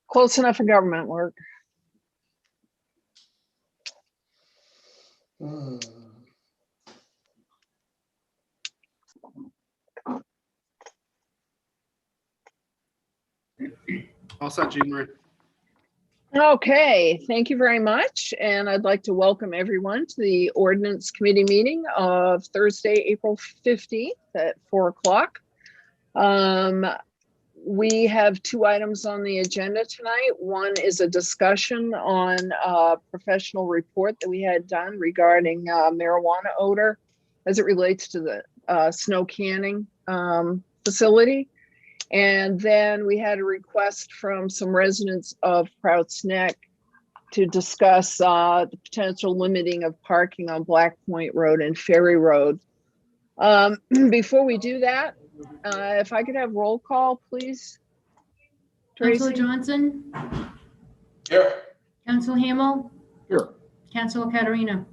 Close enough for government work. All set, Jean Marie. Okay, thank you very much. And I'd like to welcome everyone to the Ordinance Committee meeting of Thursday, April 15th at 4 o'clock. We have two items on the agenda tonight. One is a discussion on a professional report that we had done regarding marijuana odor as it relates to the snow canning facility. And then we had a request from some residents of Prouts Neck to discuss the potential limiting of parking on Black Point Road and Ferry Road. Before we do that, if I could have roll call, please. Councilor Tracy? Johnson, Here. Councilor Hamel, Here. Councilor Katarina.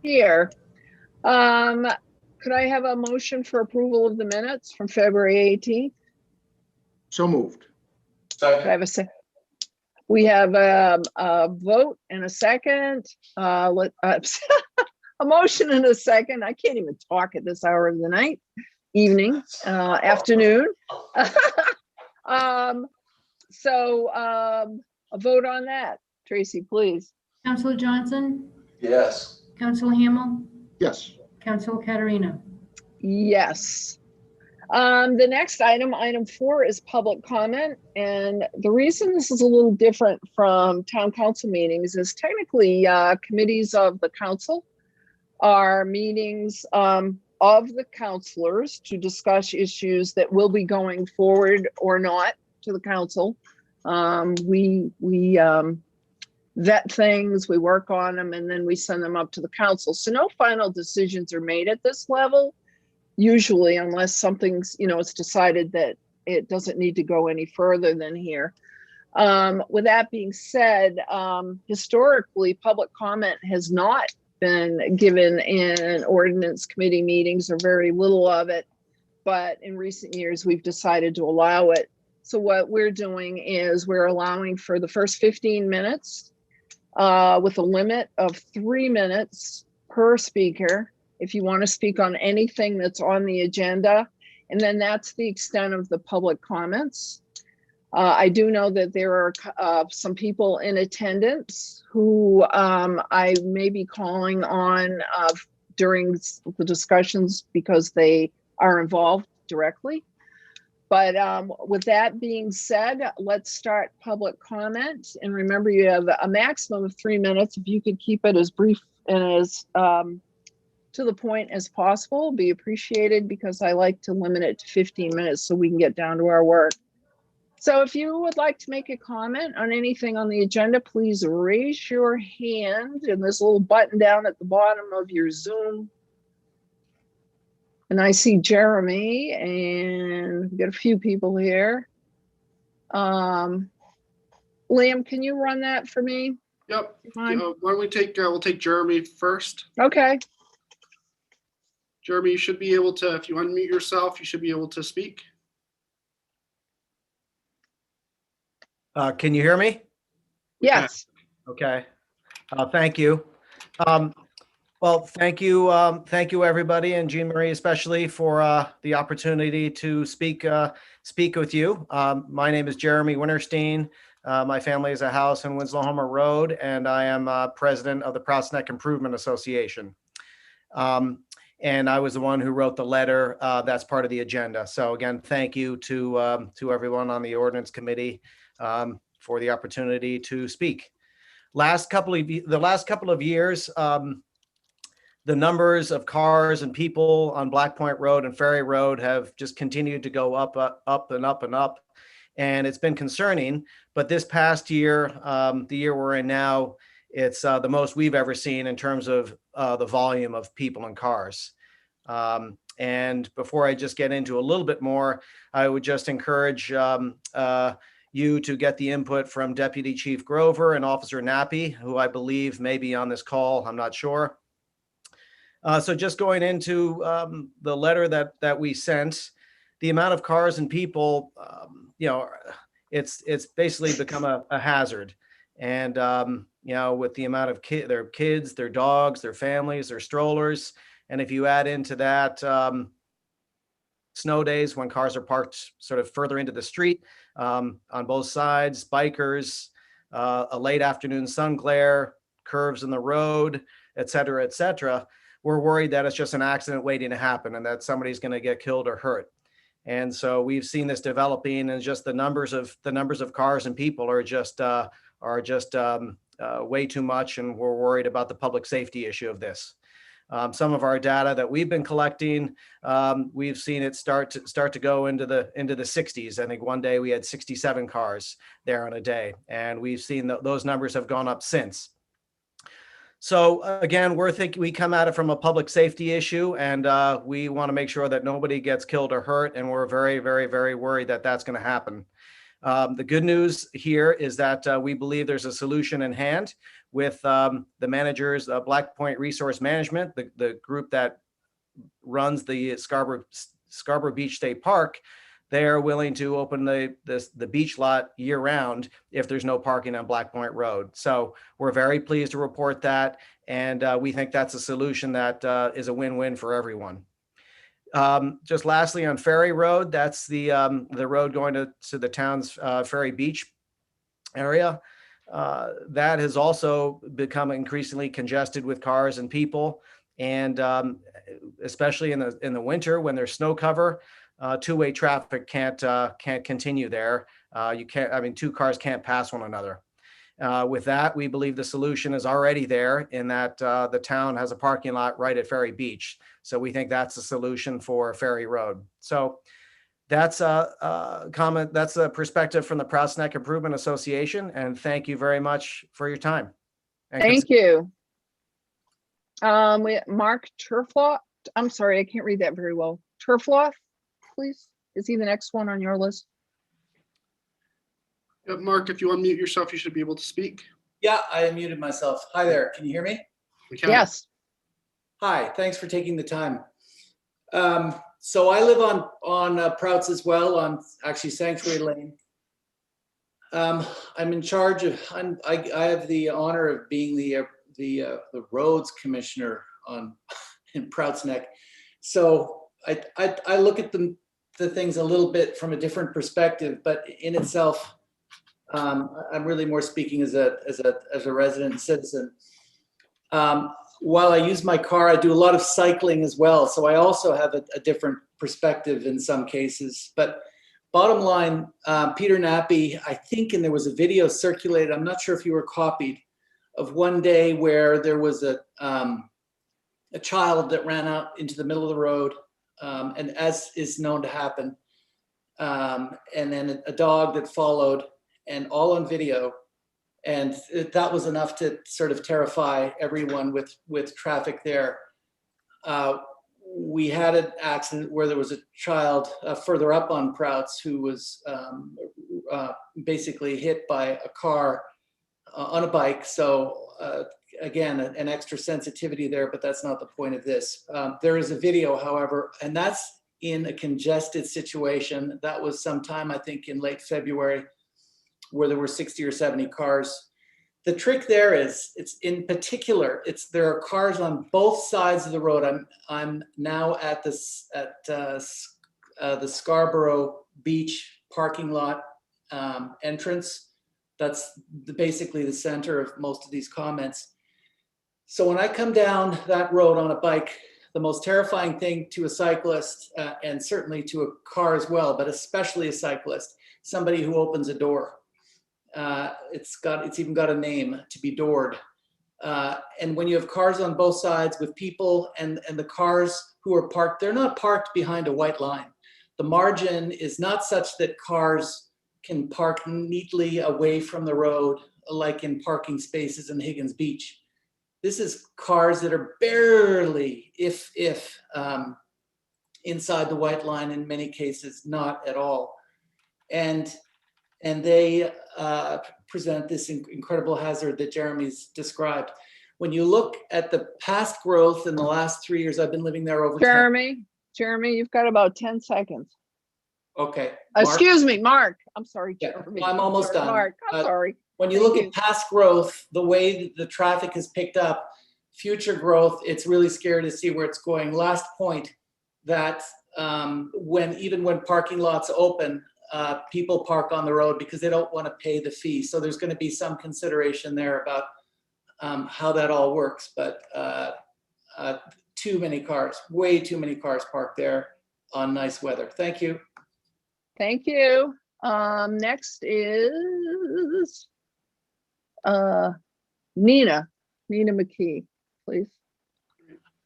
Here. Could I have a motion for approval of the minutes from February 18th? So moved. Could I have a second? We have a vote and a second. A motion and a second. I can't even talk at this hour of the night, evening, afternoon. So a vote on that. Tracy, please. Councilor Johnson, Yes. Councilor Hamel, Yes. Councilor Katarina. Yes. The next item, item 4, is public comment. And the reason this is a little different from town council meetings is technically committees of the council are meetings of the councilors to discuss issues that will be going forward or not to the council. We vet things, we work on them, and then we send them up to the council. So no final decisions are made at this level, usually, unless something's, it's decided that it doesn't need to go any further than here. With that being said, historically, public comment has not been given in ordinance committee meetings, or very little of it, but in recent years, we've decided to allow it. So what we're doing is we're allowing for the first 15 minutes with a limit of 3 minutes per speaker if you want to speak on anything that's on the agenda. And then that's the extent of the public comments. I do know that there are some people in attendance who I may be calling on during the discussions because they are involved directly. But with that being said, let's start public comment. And remember, you have a maximum of 3 minutes. If you could keep it as brief and as to the point as possible, be appreciated, because I like to limit it to 15 minutes so we can get down to our work. So if you would like to make a comment on anything on the agenda, please raise your hand, and this little button down at the bottom of your Zoom. And I see Jeremy, and we've got a few people here. Liam, can you run that for me? Yep. Fine. Why don't we take, we'll take Jeremy first. Okay. Jeremy, you should be able to, if you unmute yourself, you should be able to speak. Can you hear me? Yes. Okay. Thank you. Well, thank you, everybody, and Jean Marie especially, for the opportunity to speak with you. My name is Jeremy Winterstein. My family has a house in Winslow Homer Road, and I am president of the Prouts Neck Improvement Association. And I was the one who wrote the letter that's part of the agenda. So again, thank you to everyone on the Ordinance Committee for the opportunity to speak. The last couple of years, the numbers of cars and people on Black Point Road and Ferry Road have just continued to go up and up and up. And it's been concerning, but this past year, the year we're in now, it's the most we've ever seen in terms of the volume of people and cars. And before I just get into a little bit more, I would just encourage you to get the input from Deputy Chief Grover and Officer Nappy, who I believe may be on this call, I'm not sure. So just going into the letter that we sent, the amount of cars and people, it's basically become a hazard. And, with the amount of their kids, their dogs, their families, their strollers. And if you add into that, snow days when cars are parked sort of further into the street, on both sides, bikers, a late afternoon sun glare, curves in the road, et cetera, we're worried that it's just an accident waiting to happen and that somebody's going to get killed or hurt. And so we've seen this developing, and just the numbers of cars and people are just way too much, and we're worried about the public safety issue of this. Some of our data that we've been collecting, we've seen it start to go into the 60s. I think one day we had 67 cars there on a day, and we've seen those numbers have gone up since. So again, we come at it from a public safety issue, and we want to make sure that nobody gets killed or hurt, and we're very, very, very worried that that's going to happen. The good news here is that we believe there's a solution in hand with the managers, Black Point Resource Management, the group that runs the Scarborough Beach State Park. They are willing to open the beach lot year round if there's no parking on Black Point Road. So we're very pleased to report that, and we think that's a solution that is a win-win for everyone. Just lastly, on Ferry Road, that's the road going to the town's Ferry Beach area. That has also become increasingly congested with cars and people, and especially in the winter when there's snow cover, two-way traffic can't continue there. Two cars can't pass one another. With that, we believe the solution is already there in that the town has a parking lot right at Ferry Beach. So we think that's the solution for Ferry Road. So that's a comment. That's a perspective from the Prouts Neck Improvement Association. And thank you very much for your time. Thank you. Mark Turfloth. I'm sorry, I can't read that very well. Turfloth, please. Is he the next one on your list? Mark, if you unmute yourself, you should be able to speak. Yeah, I unmuted myself. Hi there. Can you hear me? We can. Yes. Hi. Thanks for taking the time. So I live on Prouts as well, on actually Sanctuary Lane. I'm in charge of. I have the honor of being the roads commissioner in Prouts Neck. So I look at the things a little bit from a different perspective, but in itself, I'm really more speaking as a resident citizen. While I use my car, I do a lot of cycling as well. So I also have a different perspective in some cases. But bottom line, Peter Nappy, I think, and there was a video circulated, I'm not sure if you were copied, of one day where there was a child that ran out into the middle of the road, and as is known to happen, and then a dog that followed, and all on video. And that was enough to sort of terrify everyone with traffic there. We had an accident where there was a child further up on Prouts who was basically hit by a car on a bike. So again, an extra sensitivity there, but that's not the point of this. There is a video, however, and that's in a congested situation. That was sometime, I think, in late February, where there were 60 or 70 cars. The trick there is, there are cars on both sides of the road. I'm now at the Scarborough Beach parking lot entrance. That's basically the center of most of these comments. So when I come down that road on a bike, the most terrifying thing to a cyclist, and certainly to a car as well, but especially a cyclist, somebody who opens a door. It's even got a name, to be doored. And when you have cars on both sides with people and the cars who are parked, they're not parked behind a white line. The margin is not such that cars can park neatly away from the road, like in parking spaces in Higgins Beach. This is cars that are barely, if inside the white line, in many cases, not at all. And they present this incredible hazard that Jeremy's described. When you look at the past growth in the last 3 years, I've been living there over Jeremy, you've got about 10 seconds. Okay. Mark? Excuse me, Mark. I'm sorry. Yeah, Jeremy. I'm almost Sorry, done. Mark, I'm sorry. When you Thank look at past growth, the way the traffic has picked up, future growth, it's really scary to see where it's going. Last point, that even when parking lots open, people park on the road because they don't want to pay the fee. So there's going to be some consideration there about how that all works. But too many cars, way too many cars parked there on nice weather. Thank you. Thank you. Next is Nina McKee, please.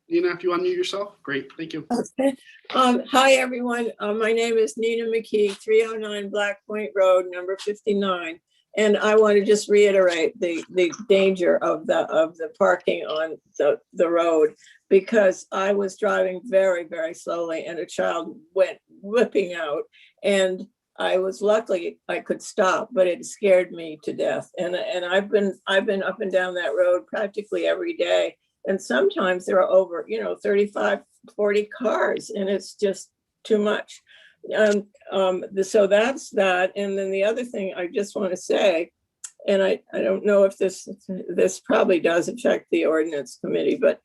Nina, if you unmute yourself, great, thank you. Okay. Hi, everyone. My name is Nina McKee, 309 Black Point Road, number 59. And I want to just reiterate the danger of the parking on the road, because I was driving very, very slowly and a child went whipping out, and I was lucky I could stop, but it scared me to death. And I've been up and down that road practically every day. And sometimes there are over, 35, 40 cars, and it's just too much. So that's that. And then the other thing I just want to say, and I don't know if this probably does affect the ordinance committee, but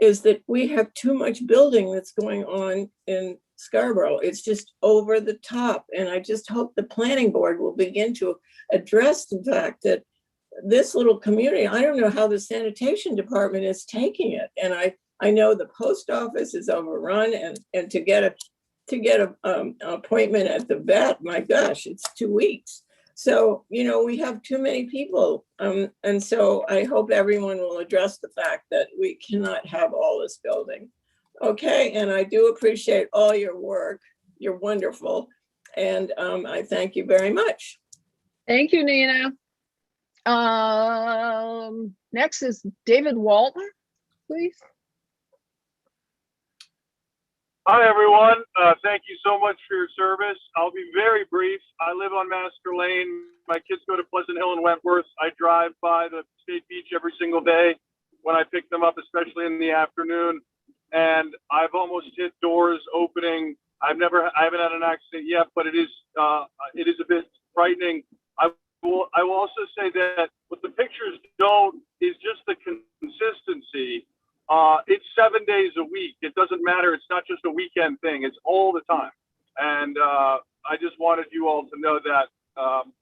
is that we have too much building that's going on in Scarborough. It's just over the top. And I just hope the planning board will begin to address the fact that this little community, I don't know how the sanitation department is taking it. And I know the post office is overrun, and to get an appointment at the vet, my gosh, it's 2 weeks. So, we have too many people. And so I hope everyone will address the fact that we cannot have all this building. Okay, and I do appreciate all your work. You're wonderful. And I thank you very much. Thank you, Nina. Next is David Walton, please. Hi, everyone. Thank you so much for your service. I'll be very brief. I live on Master Lane. My kids go to Pleasant Hill and Wentworth. I drive by the State Beach every single day when I pick them up, especially in the afternoon. And I've almost hit doors opening. I haven't had an accident yet, but it is a bit frightening. I will also say that what the pictures don't is just the consistency. It's 7 days a week. It doesn't matter. It's not just a weekend thing. It's all the time. And I just wanted you all to know that.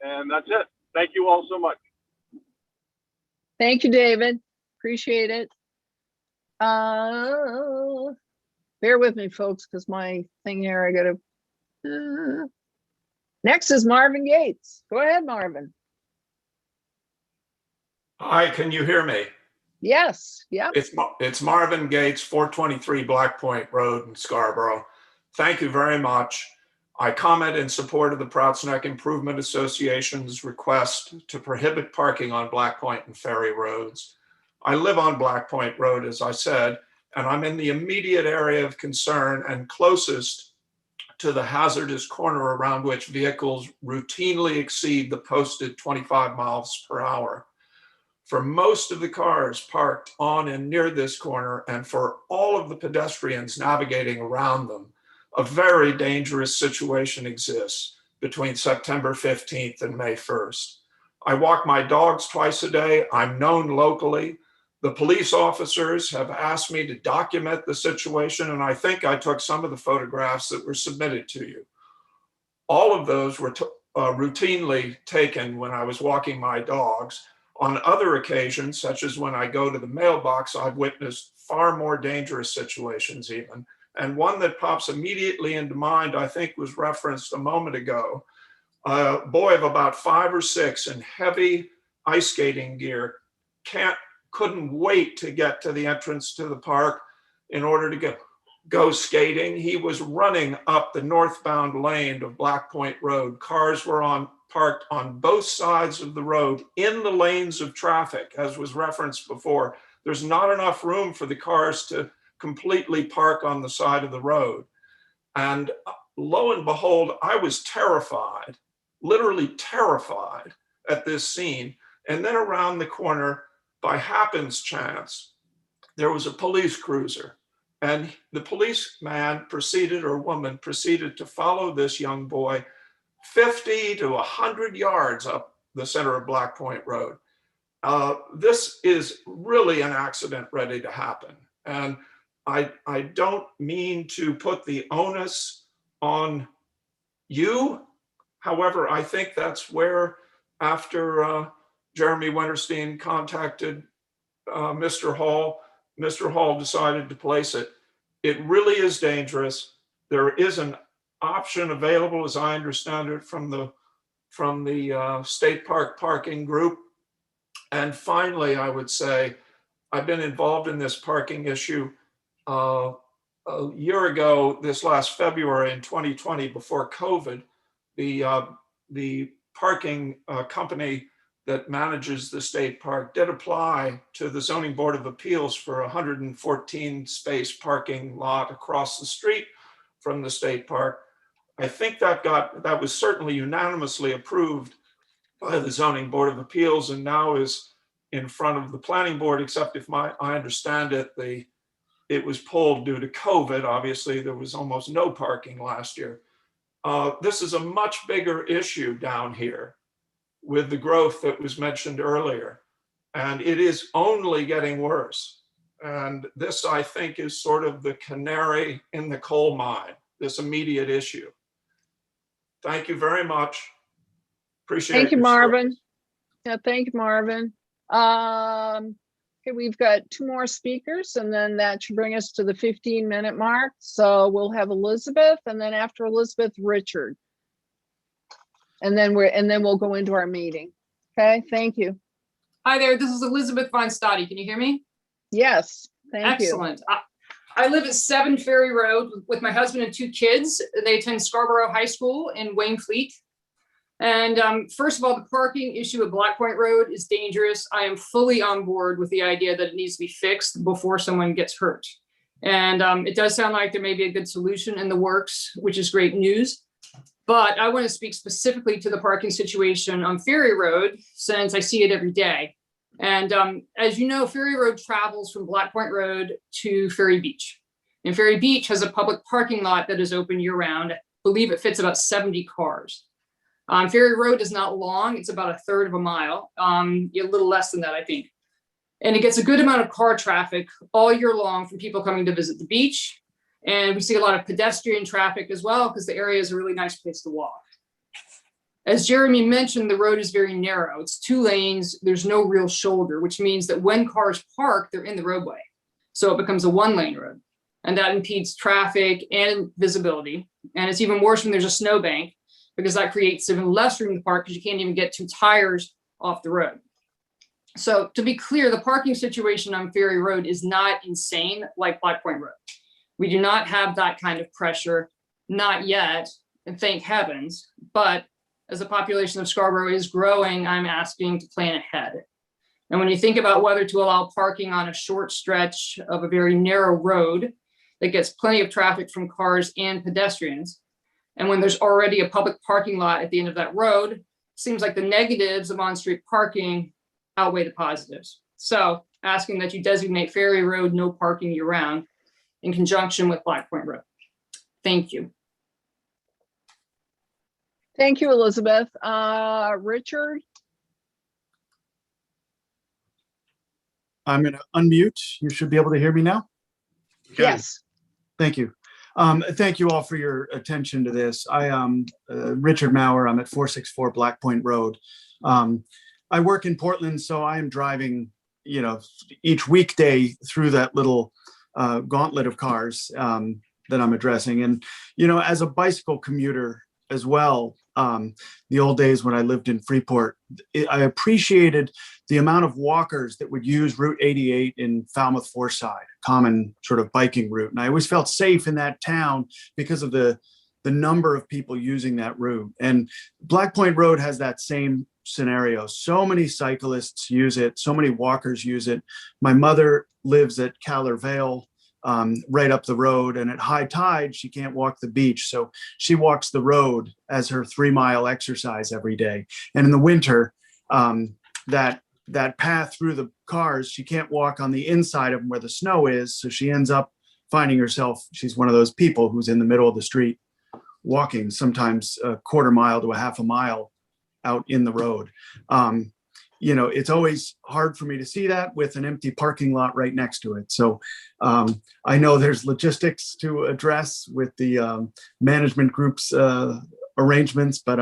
And that's it. Thank you all so much. Thank you, David. Appreciate it. Bear with me, folks, because my thing here, I gotta. Next is Marvin Gates. Go ahead, Marvin. Hi, can you hear me? Yes, yeah. It's Marvin Gates, 423 Black Point Road in Scarborough. Thank you very much. I comment in support of the Prouts Neck Improvement Association's request to prohibit parking on Black Point and Ferry roads. I live on Black Point Road, as I said, and I'm in the immediate area of concern and closest to the hazardous corner around which vehicles routinely exceed the posted 25 miles per hour. For most of the cars parked on and near this corner, and for all of the pedestrians navigating around them, a very dangerous situation exists between September 15th and May 1st. I walk my dogs twice a day. I'm known locally. The police officers have asked me to document the situation, and I think I took some of the photographs that were submitted to you. All of those were routinely taken when I was walking my dogs. On other occasions, such as when I go to the mailbox, I've witnessed far more dangerous situations even. And one that pops immediately into mind, I think was referenced a moment ago. A boy of about 5 or 6 in heavy ice skating gear couldn't wait to get to the entrance to the park in order to go skating. He was running up the northbound lane of Black Point Road. Cars were parked on both sides of the road in the lanes of traffic, as was referenced before. There's not enough room for the cars to completely park on the side of the road. And lo and behold, I was terrified, literally terrified at this scene. And then around the corner, by happenstance, there was a police cruiser And the policeman proceeded, or woman proceeded, to follow this young boy 50 to 100 yards up the center of Black Point Road. This is really an accident ready to happen. And I don't mean to put the onus on you. However, I think that's where, after Jeremy Winterstein contacted Mr. Hall decided to place it. It really is dangerous. There is an option available, as I understand it, from the state park parking group. And finally, I would say, I've been involved in this parking issue a year ago, this last February in 2020, before COVID. The parking company that manages the state park did apply to the Zoning Board of Appeals for a 114 space parking lot across the street from the state park. I think that was certainly unanimously approved by the Zoning Board of Appeals, and now is in front of the Planning Board, except if I understand it, it was pulled due to COVID. Obviously, there was almost no parking last year. This is a much bigger issue down here with the growth that was mentioned earlier, and it is only getting worse. And this, I think, is sort of the canary in the coal mine, this immediate issue. Thank you very much. Appreciate it. Thank you, Marvin. Yeah, thank you, Marvin. Okay, we've got 2 more speakers, and then that should bring us to the 15-minute mark. So we'll have Elizabeth, and then after Elizabeth, Richard. And then we'll go into our meeting. Okay, thank you. Hi there, this is Elizabeth Von Stadi. Can you hear me? Yes, thank you. Excellent. I live at 7 Ferry Road with my husband and 2 kids. They attend Scarborough High School in Waynfleet. And first of all, the parking issue at Black Point Road is dangerous. I am fully on board with the idea that it needs to be fixed before someone gets hurt. And it does sound like there may be a good solution in the works, which is great news. But I want to speak specifically to the parking situation on Ferry Road, since I see it every day. And as you know, Ferry Road travels from Black Point Road to Ferry Beach. And Ferry Beach has a public parking lot that is open year round. I believe it fits about 70 cars. Ferry Road is not long. It's about 1/3 of a mile, a little less than that, I think. And it gets a good amount of car traffic all year long from people coming to visit the beach. And we see a lot of pedestrian traffic as well, because the area is a really nice place to walk. As Jeremy mentioned, the road is very narrow. It's 2 lanes. There's no real shoulder, which means that when cars park, they're in the roadway. So it becomes a 1-lane road, and that impedes traffic and visibility. And it's even worse when there's a snowbank, because that creates even less room to park, because you can't even get 2 tires off the road. So to be clear, the parking situation on Ferry Road is not insane like Black Point Road. We do not have that kind of pressure, not yet, and thank heavens. But as the population of Scarborough is growing, I'm asking to plan ahead. And when you think about whether to allow parking on a short stretch of a very narrow road that gets plenty of traffic from cars and pedestrians, and when there's already a public parking lot at the end of that road, it seems like the negatives of on-street parking outweigh the positives. So asking that you designate Ferry Road no parking year-round in conjunction with Black Point Road. Thank you. Thank you, Elizabeth. Richard? I'm going to unmute. You should be able to hear me now. Yes. Thank you. Thank you all for your attention to this. I am Richard Maurer. I'm at 464 Black Point Road. I work in Portland, so I am driving, each weekday through that little gauntlet of cars that I'm addressing. And, as a bicycle commuter as well, the old days when I lived in Freeport, I appreciated the amount of walkers that would use Route 88 in Falmouth Foreside, common sort of biking route. And I always felt safe in that town because of the number of people using that route. And Black Point Road has that same scenario. So many cyclists use it. So many walkers use it. My mother lives at Caller Vale, right up the road, and at high tide, she can't walk the beach. So she walks the road as her 3-mile exercise every day. And in the winter, that path through the cars, she can't walk on the inside of them where the snow is. So she ends up finding herself, she's one of those people who's in the middle of the street walking sometimes a quarter mile to a half a mile out in the road. It's always hard for me to see that with an empty parking lot right next to it. So I know there's logistics to address with the management group's arrangements, but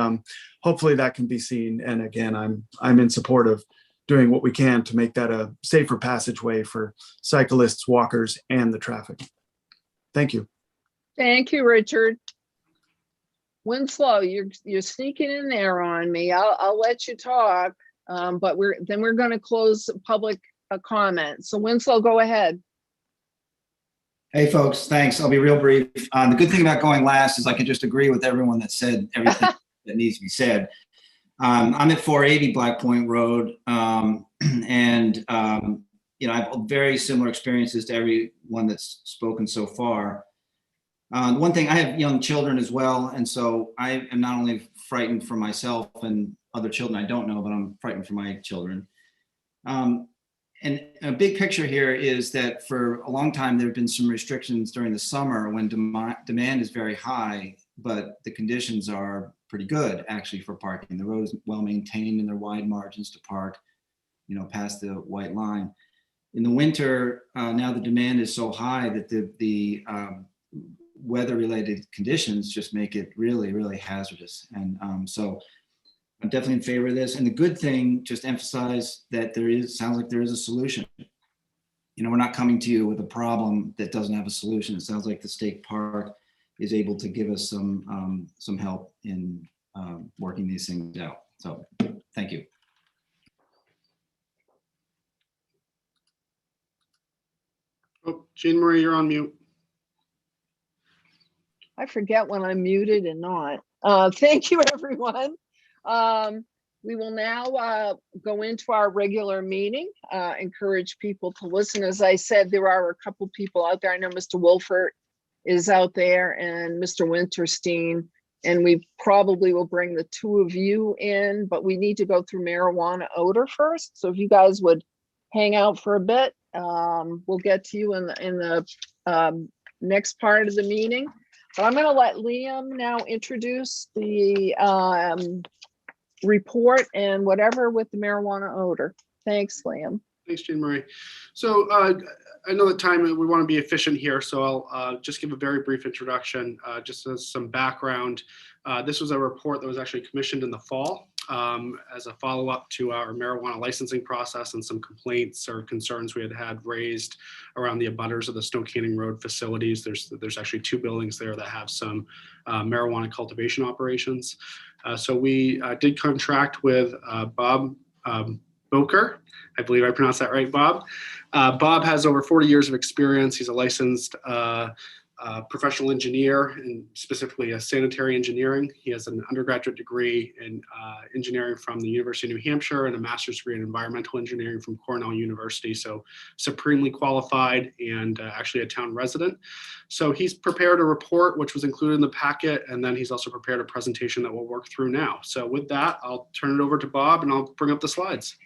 hopefully that can be seen. And again, I'm in support of doing what we can to make that a safer passageway for cyclists, walkers, and the traffic. Thank you. Thank you, Richard. Winslow, you're sneaking in there on me. I'll let you talk, but we're going to close public comment. So Winslow, go ahead. Hey folks, thanks. I'll be real brief. The good thing about going last is I can just agree with everyone that said everything that needs to be said. I'm at 480 Black Point Road, and I have very similar experiences to everyone that's spoken so far. One thing, I have young children as well, and so I am not only frightened for myself and other children I don't know, but I'm frightened for my children. And a big picture here is that for a long time, there have been some restrictions during the summer when demand is very high, but the conditions are pretty good actually for parking. The road is well maintained and there are wide margins to park, past the white line. In the winter, now the demand is so high that the weather-related conditions just make it really, really hazardous. And so I'm definitely in favor of this. And the good thing, just emphasize that sounds like there is a solution. We're not coming to you with a problem that doesn't have a solution. It sounds like the state park is able to give us some help in working these things out. So thank you. Oh, Jean Marie, you're on mute. I forget when I'm muted and not. Thank you, everyone. We will now go into our regular meeting, encourage people to listen. As I said, there are a couple people out there. I know Mr. Wolfert is out there and Mr. Winterstein, and we probably will bring the two of you in, but we need to go through marijuana odor first. So if you guys would hang out for a bit, we'll get to you in the next part of the meeting. But I'm going to let Liam now introduce the report and whatever with the marijuana odor. Thanks, Liam. Thanks, Jean Marie. So I know the time, we want to be efficient here, so I'll just give a very brief introduction, just as some background. This was a report that was actually commissioned in the fall as a follow-up to our marijuana licensing process and some complaints or concerns we had raised around the abutters of the Snow Canning Road facilities. There's actually two buildings there that have some marijuana cultivation operations. So we did contract with Bob Boker. I believe I pronounced that right, Bob. Bob has over 40 years of experience. He's a licensed professional engineer, and specifically a sanitary engineering. He has an undergraduate degree in engineering from the University of New Hampshire and a master's degree in environmental engineering from Cornell University. So supremely qualified and actually a town resident. So he's prepared a report, which was included in the packet. And then he's also prepared a presentation that we'll work through now. So with that, I'll turn it over to Bob and I'll bring up the slides.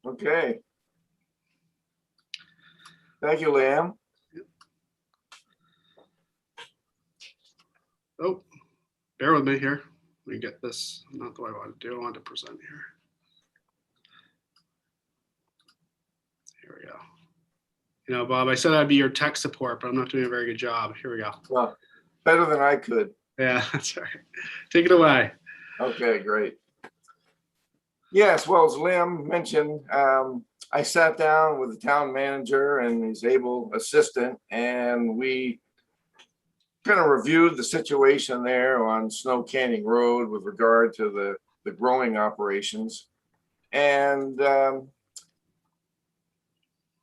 Okay. Thank you, Liam. Oh, bear with me here. Let me get this, not the way I want to do. I want to present here. Here we go. Bob, I said I'd be your tech support, but I'm not doing a very good job. Here we go. Well, better than I could. Yeah, that's all right. Take it away. Okay, great. Yes, well, as Liam mentioned, I sat down with the town manager and his able assistant, and we kind of reviewed the situation there on Snow Canning Road with regard to the growing operations. And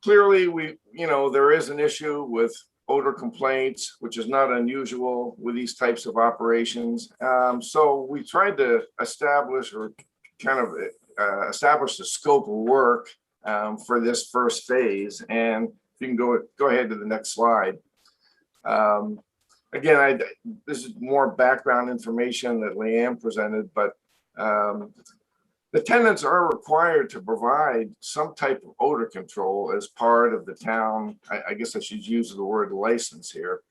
clearly there is an issue with odor complaints, which is not unusual with these types of operations. So we tried to establish establish the scope of work for this first phase. And if you can go ahead to the next slide. Again, this is more background information that Leanne presented, but The tenants are required to provide some type of odor control as part of the town. I guess I should use the word license here.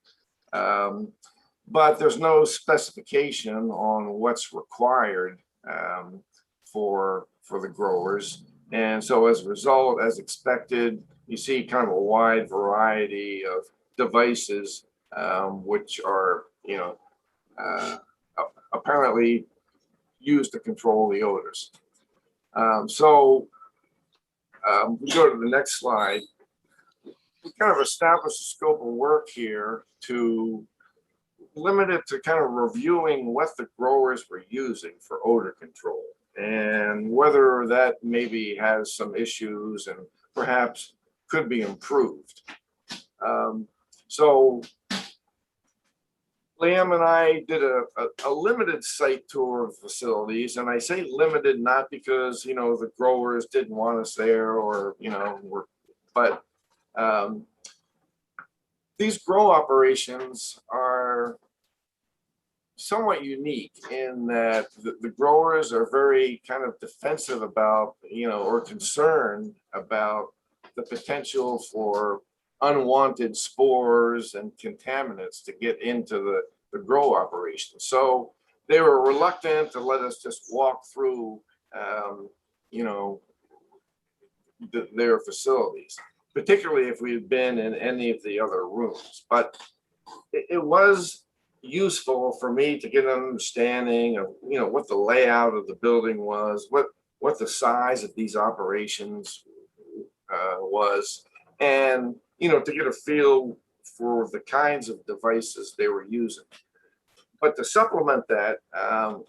But there's no specification on what's required for the growers. And so as a result, as expected, you see kind of a wide variety of devices which are, apparently used to control the odors. We go to the next slide. We kind of established a scope of work here to limit it to kind of reviewing what the growers were using for odor control and whether that maybe has some issues and perhaps could be improved. So Liam and I did a limited site tour of facilities, and I say limited not because the growers didn't want us there or but these grow operations are somewhat unique in that the growers are very kind of defensive about or concerned about the potential for unwanted spores and contaminants to get into the grow operation. So they were reluctant to let us just walk through, their facilities, particularly if we had been in any of the other rooms. But it was useful for me to get an understanding of, what the layout of the building was, what the size of these operations was, and to get a feel for the kinds of devices they were using. But to supplement that,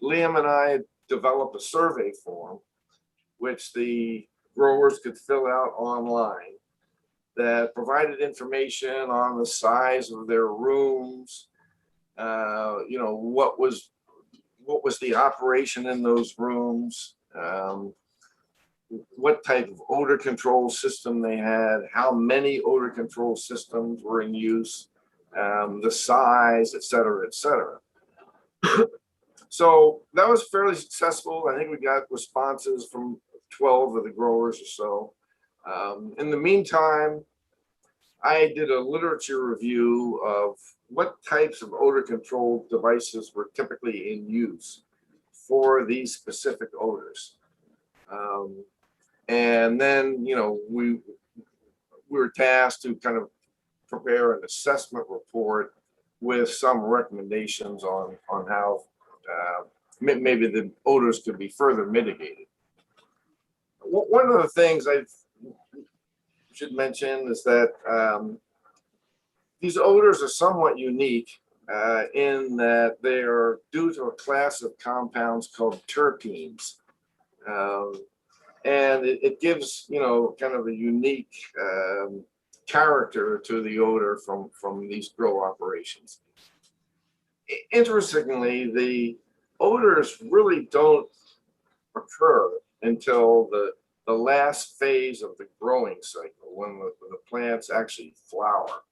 Liam and I developed a survey form, which the growers could fill out online, that provided information on the size of their rooms, what was the operation in those rooms, what type of odor control system they had, how many odor control systems were in use, the size, et cetera, et cetera. So that was fairly successful. I think we got responses from 12 of the growers or so. In the meantime, I did a literature review of what types of odor control devices were typically in use for these specific odors. And then, we were tasked to kind of prepare an assessment report with some recommendations on how maybe the odors could be further mitigated. One of the things I should mention is that these odors are somewhat unique in that they are due to a class of compounds called terpenes. And it gives, kind of a unique character to the odor from these grow operations. Interestingly, the odors really don't occur until the last phase of the growing cycle, when the plants actually flower,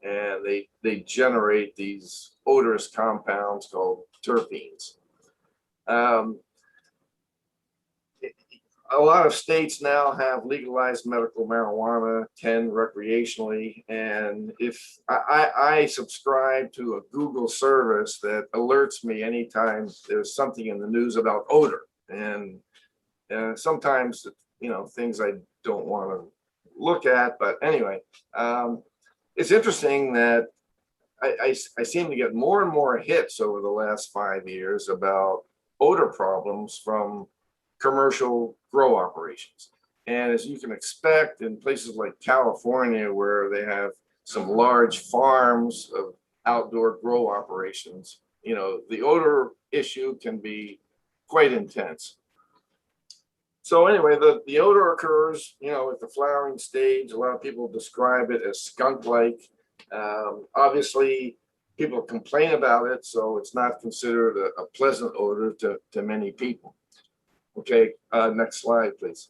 and they generate these odorous compounds called terpenes. A lot of states now have legalized medical marijuana, 10 recreationally, and if I subscribe to a Google service that alerts me anytime there's something in the news about odor, and sometimes things I don't want to look at, but anyway, it's interesting that I seem to get more and more hits over the last 5 years about odor problems from commercial grow operations. And as you can expect, in places like California, where they have some large farms of outdoor grow operations, the odor issue can be quite intense. So anyway, the odor occurs, at the flowering stage. A lot of people describe it as skunk-like. Obviously, people complain about it, so it's not considered a pleasant odor to many people. Okay, next slide, please.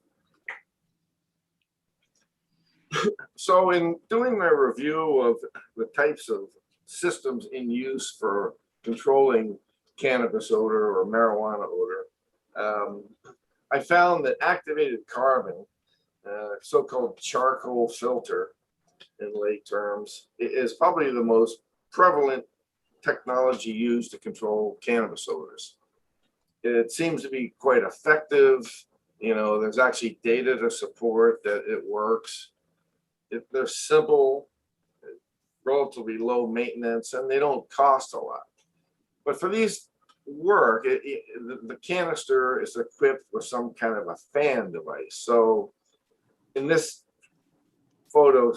So in doing my review of the types of systems in use for controlling cannabis odor or marijuana odor, I found that activated carbon, so-called charcoal filter in lay terms, is probably the most prevalent technology used to control cannabis odors. It seems to be quite effective. You know, there's actually data to support that it works. They're simple, relatively low maintenance, and they don't cost a lot. But for these work, the canister is equipped with some kind of a fan device. So in this photo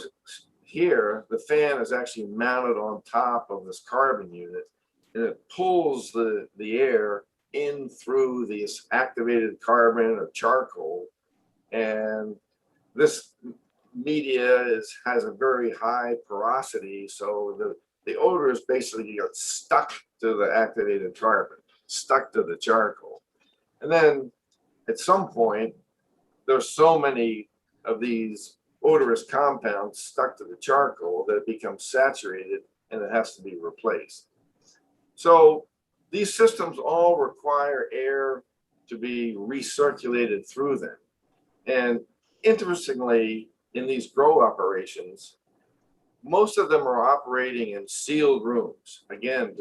here, the fan is actually mounted on top of this carbon unit, and it pulls the air in through this activated carbon or charcoal. And this media has a very high porosity, so the odors basically get stuck to the activated carbon, stuck to the charcoal. And then at some point, there's so many of these odorous compounds stuck to the charcoal that it becomes saturated and it has to be replaced. So these systems all require air to be recirculated through them. And interestingly, in these grow operations, most of them are operating in sealed rooms. Again,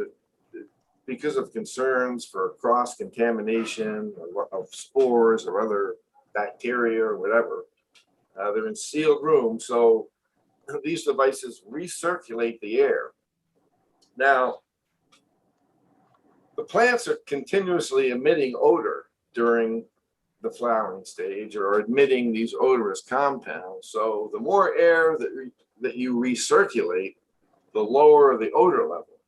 because of concerns for cross-contamination of spores or other bacteria or whatever. They're in sealed rooms, so these devices recirculate the air. Now, the plants are continuously emitting odor during the flowering stage, or emitting these odorous compounds. So the more air that you recirculate, the lower the odor level.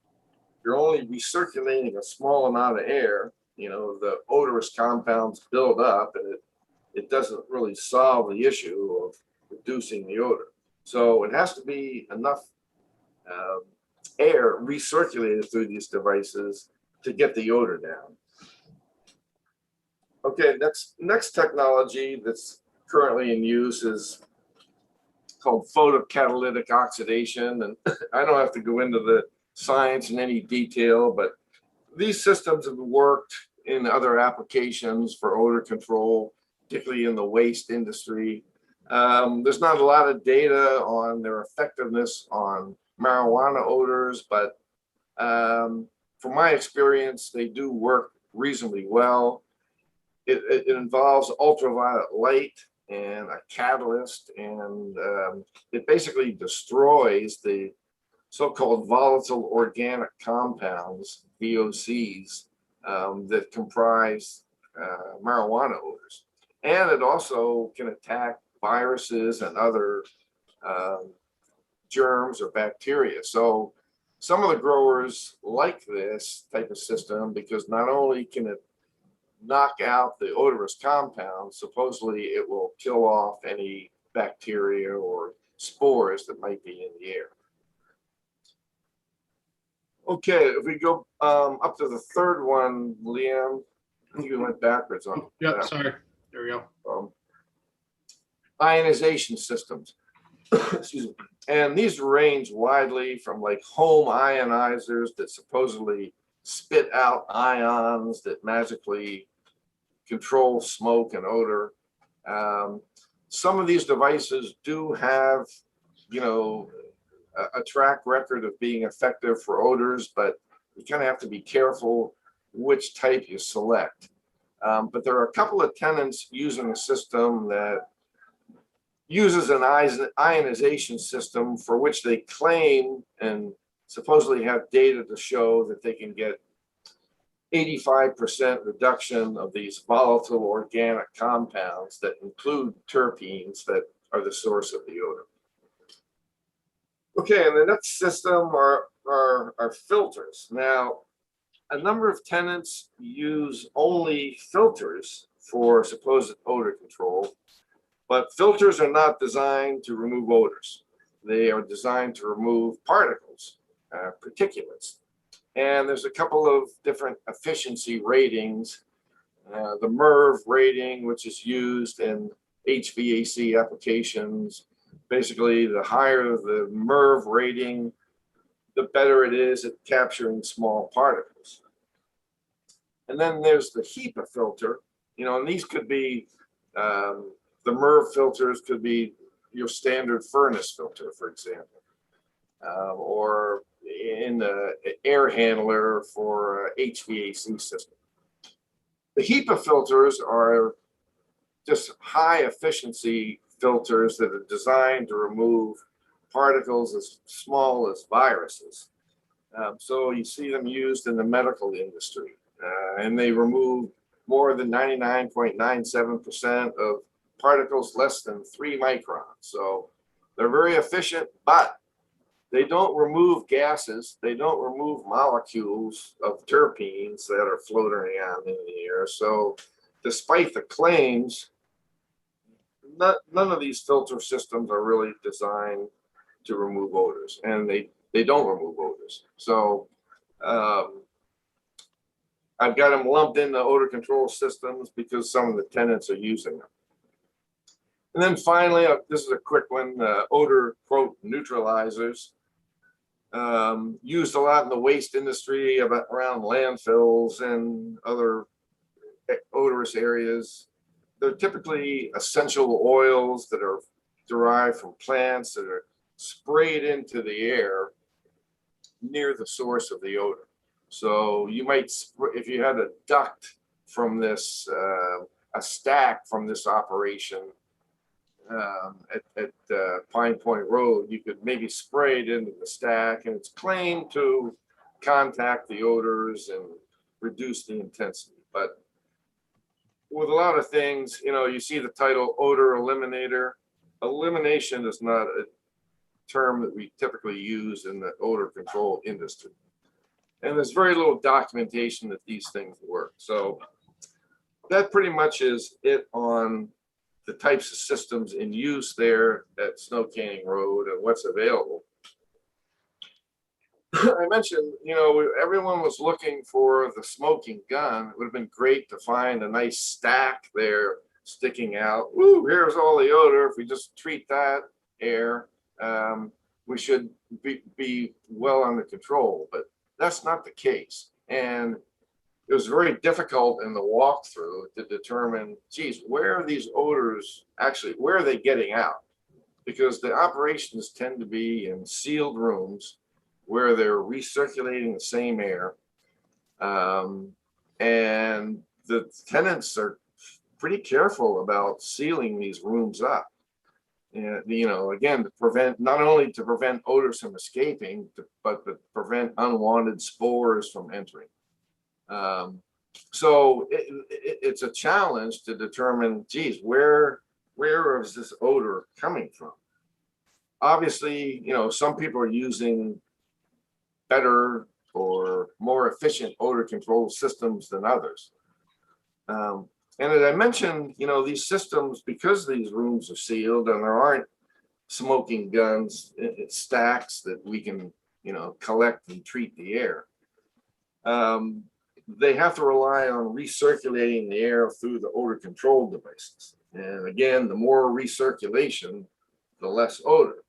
You're only recirculating a small amount of air, you know, the odorous compounds build up, and it doesn't really solve the issue of reducing the odor. So it has to be enough air recirculated through these devices to get the odor down. Okay, next technology that's currently in use is called photocatalytic oxidation. And I don't have to go into the science in any detail, but these systems have worked in other applications for odor control, particularly in the waste industry. There's not a lot of data on their effectiveness on marijuana odors, but from my experience, they do work reasonably well. It involves ultraviolet light and a catalyst, and it basically destroys the so-called volatile organic compounds, VOCs, that comprise marijuana odors. And it also can attack viruses and other germs or bacteria. So some of the growers like this type of system because not only can it knock out the odorous compounds, supposedly it will kill off any bacteria or spores that might be in the air. Okay, if we go up to the third one, Liam, I think we went backwards on Yep, that. sorry. There we go. Ionization systems. Excuse me. And these range widely from like home ionizers that supposedly spit out ions that magically control smoke and odor. Some of these devices do have, you know, a track record of being effective for odors, but you kind of have to be careful which type you select. But there are a couple of tenants using a system that uses an ionization system for which they claim and supposedly have data to show that they can get 85% reduction of these volatile organic compounds that include terpenes that are the source of the odor. Okay, and the next system are filters. Now, a number of tenants use only filters for supposed odor control, but filters are not designed to remove odors. They are designed to remove particles, particulates. And there's a couple of different efficiency ratings. The MERV rating, which is used in HVAC applications. Basically, the higher the MERV rating, the better it is at capturing small particles. And then there's the HEPA filter, You know, and these could be, the MERV filters could be your standard furnace filter, for example, or in the air handler for HVAC system. The HEPA filters are just high efficiency filters that are designed to remove particles as small as viruses. So you see them used in the medical industry, and they remove more than 99.97% of particles less than 3 microns. So they're very efficient, but they don't remove gases. They don't remove molecules of terpenes that are floating around in the air. So despite the claims, none of these filter systems are really designed to remove odors, and they don't remove odors. So I've got them lumped into odor control systems because some of the tenants are using them. And then finally, this is a quick one, odor, quote, neutralizers. Used a lot in the waste industry around landfills and other odorous areas. They're typically essential oils that are derived from plants that are sprayed into the air near the source of the odor. So you might, if you had a duct from this, a stack from this operation at Pine Point Road, you could maybe spray it into the stack, and it's claimed to contact the odors and reduce the intensity. But with a lot of things, you know, you see the title odor eliminator. Elimination is not a term that we typically use in the odor control industry. And there's very little documentation that these things work. So that pretty much is it on the types of systems in use there at Snow Canning Road and what's available. I mentioned, you know, everyone was looking for the smoking gun. It would have been great to find a nice stack there sticking out. Woo, here's all the odor. If we just treat that air, we should be well under control, but that's not the case. And it was very difficult in the walkthrough to determine, geez, where are these odors actually, where are they getting out? Because the operations tend to be in sealed rooms where they're recirculating the same air. And the tenants are pretty careful about sealing these rooms up. And, you know, again, to prevent, not only to prevent odors from escaping, but to prevent unwanted spores from entering. So it's a challenge to determine, geez, where is this odor coming from? Obviously, you know, some people are using better or more efficient odor control systems than others. And as I mentioned, you know, these systems, because these rooms are sealed and there aren't smoking guns, stacks that we can, you know, collect and treat the air. They have to rely on recirculating the air through the odor control devices. And again, the more recirculation, the less odor.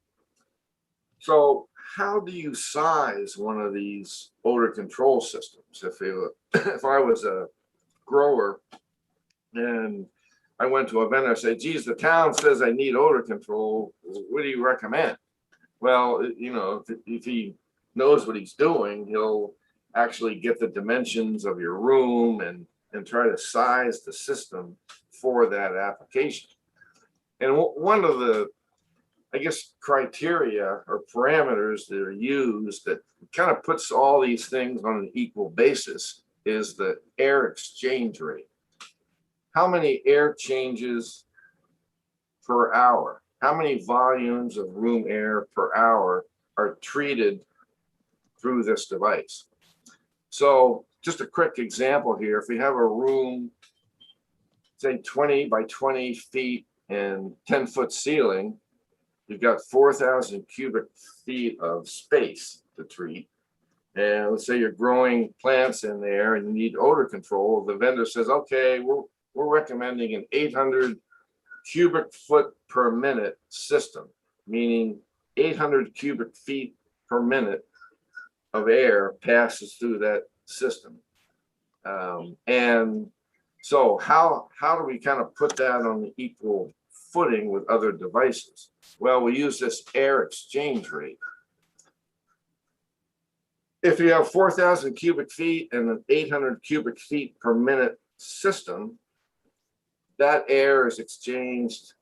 So how do you size one of these odor control systems? If I was a grower and I went to a vendor and said, geez, the town says I need odor control, what do you recommend? Well, you know, if he knows what he's doing, he'll actually get the dimensions of your room and try to size the system for that application. And one of the, I guess, criteria or parameters that are used that kind of puts all these things on an equal basis is the air exchange rate. How many air changes per hour? How many volumes of room air per hour are treated through this device? So just a quick example here, if we have a room, say 20 by 20 feet and 10-foot ceiling, you've got 4,000 cubic feet of space to treat. And let's say you're growing plants in there and you need odor control. The vendor says, okay, we're recommending an 800 cubic foot per minute system, meaning 800 cubic feet per minute of air passes through that system. And So how do we kind of put that on the equal footing with other devices? Well, we use this air exchange rate. If you have 4,000 cubic feet and an 800 cubic feet per minute system, that air is exchanged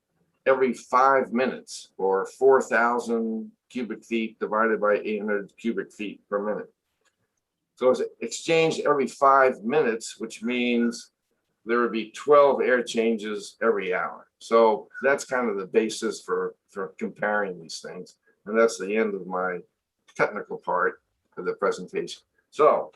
every 5 minutes, or 4,000 cubic feet divided by 800 cubic feet per minute. So it's exchanged every 5 minutes, which means there would be 12 air changes every hour. So that's kind of the basis for comparing these things. And that's the end of my technical part of the presentation. So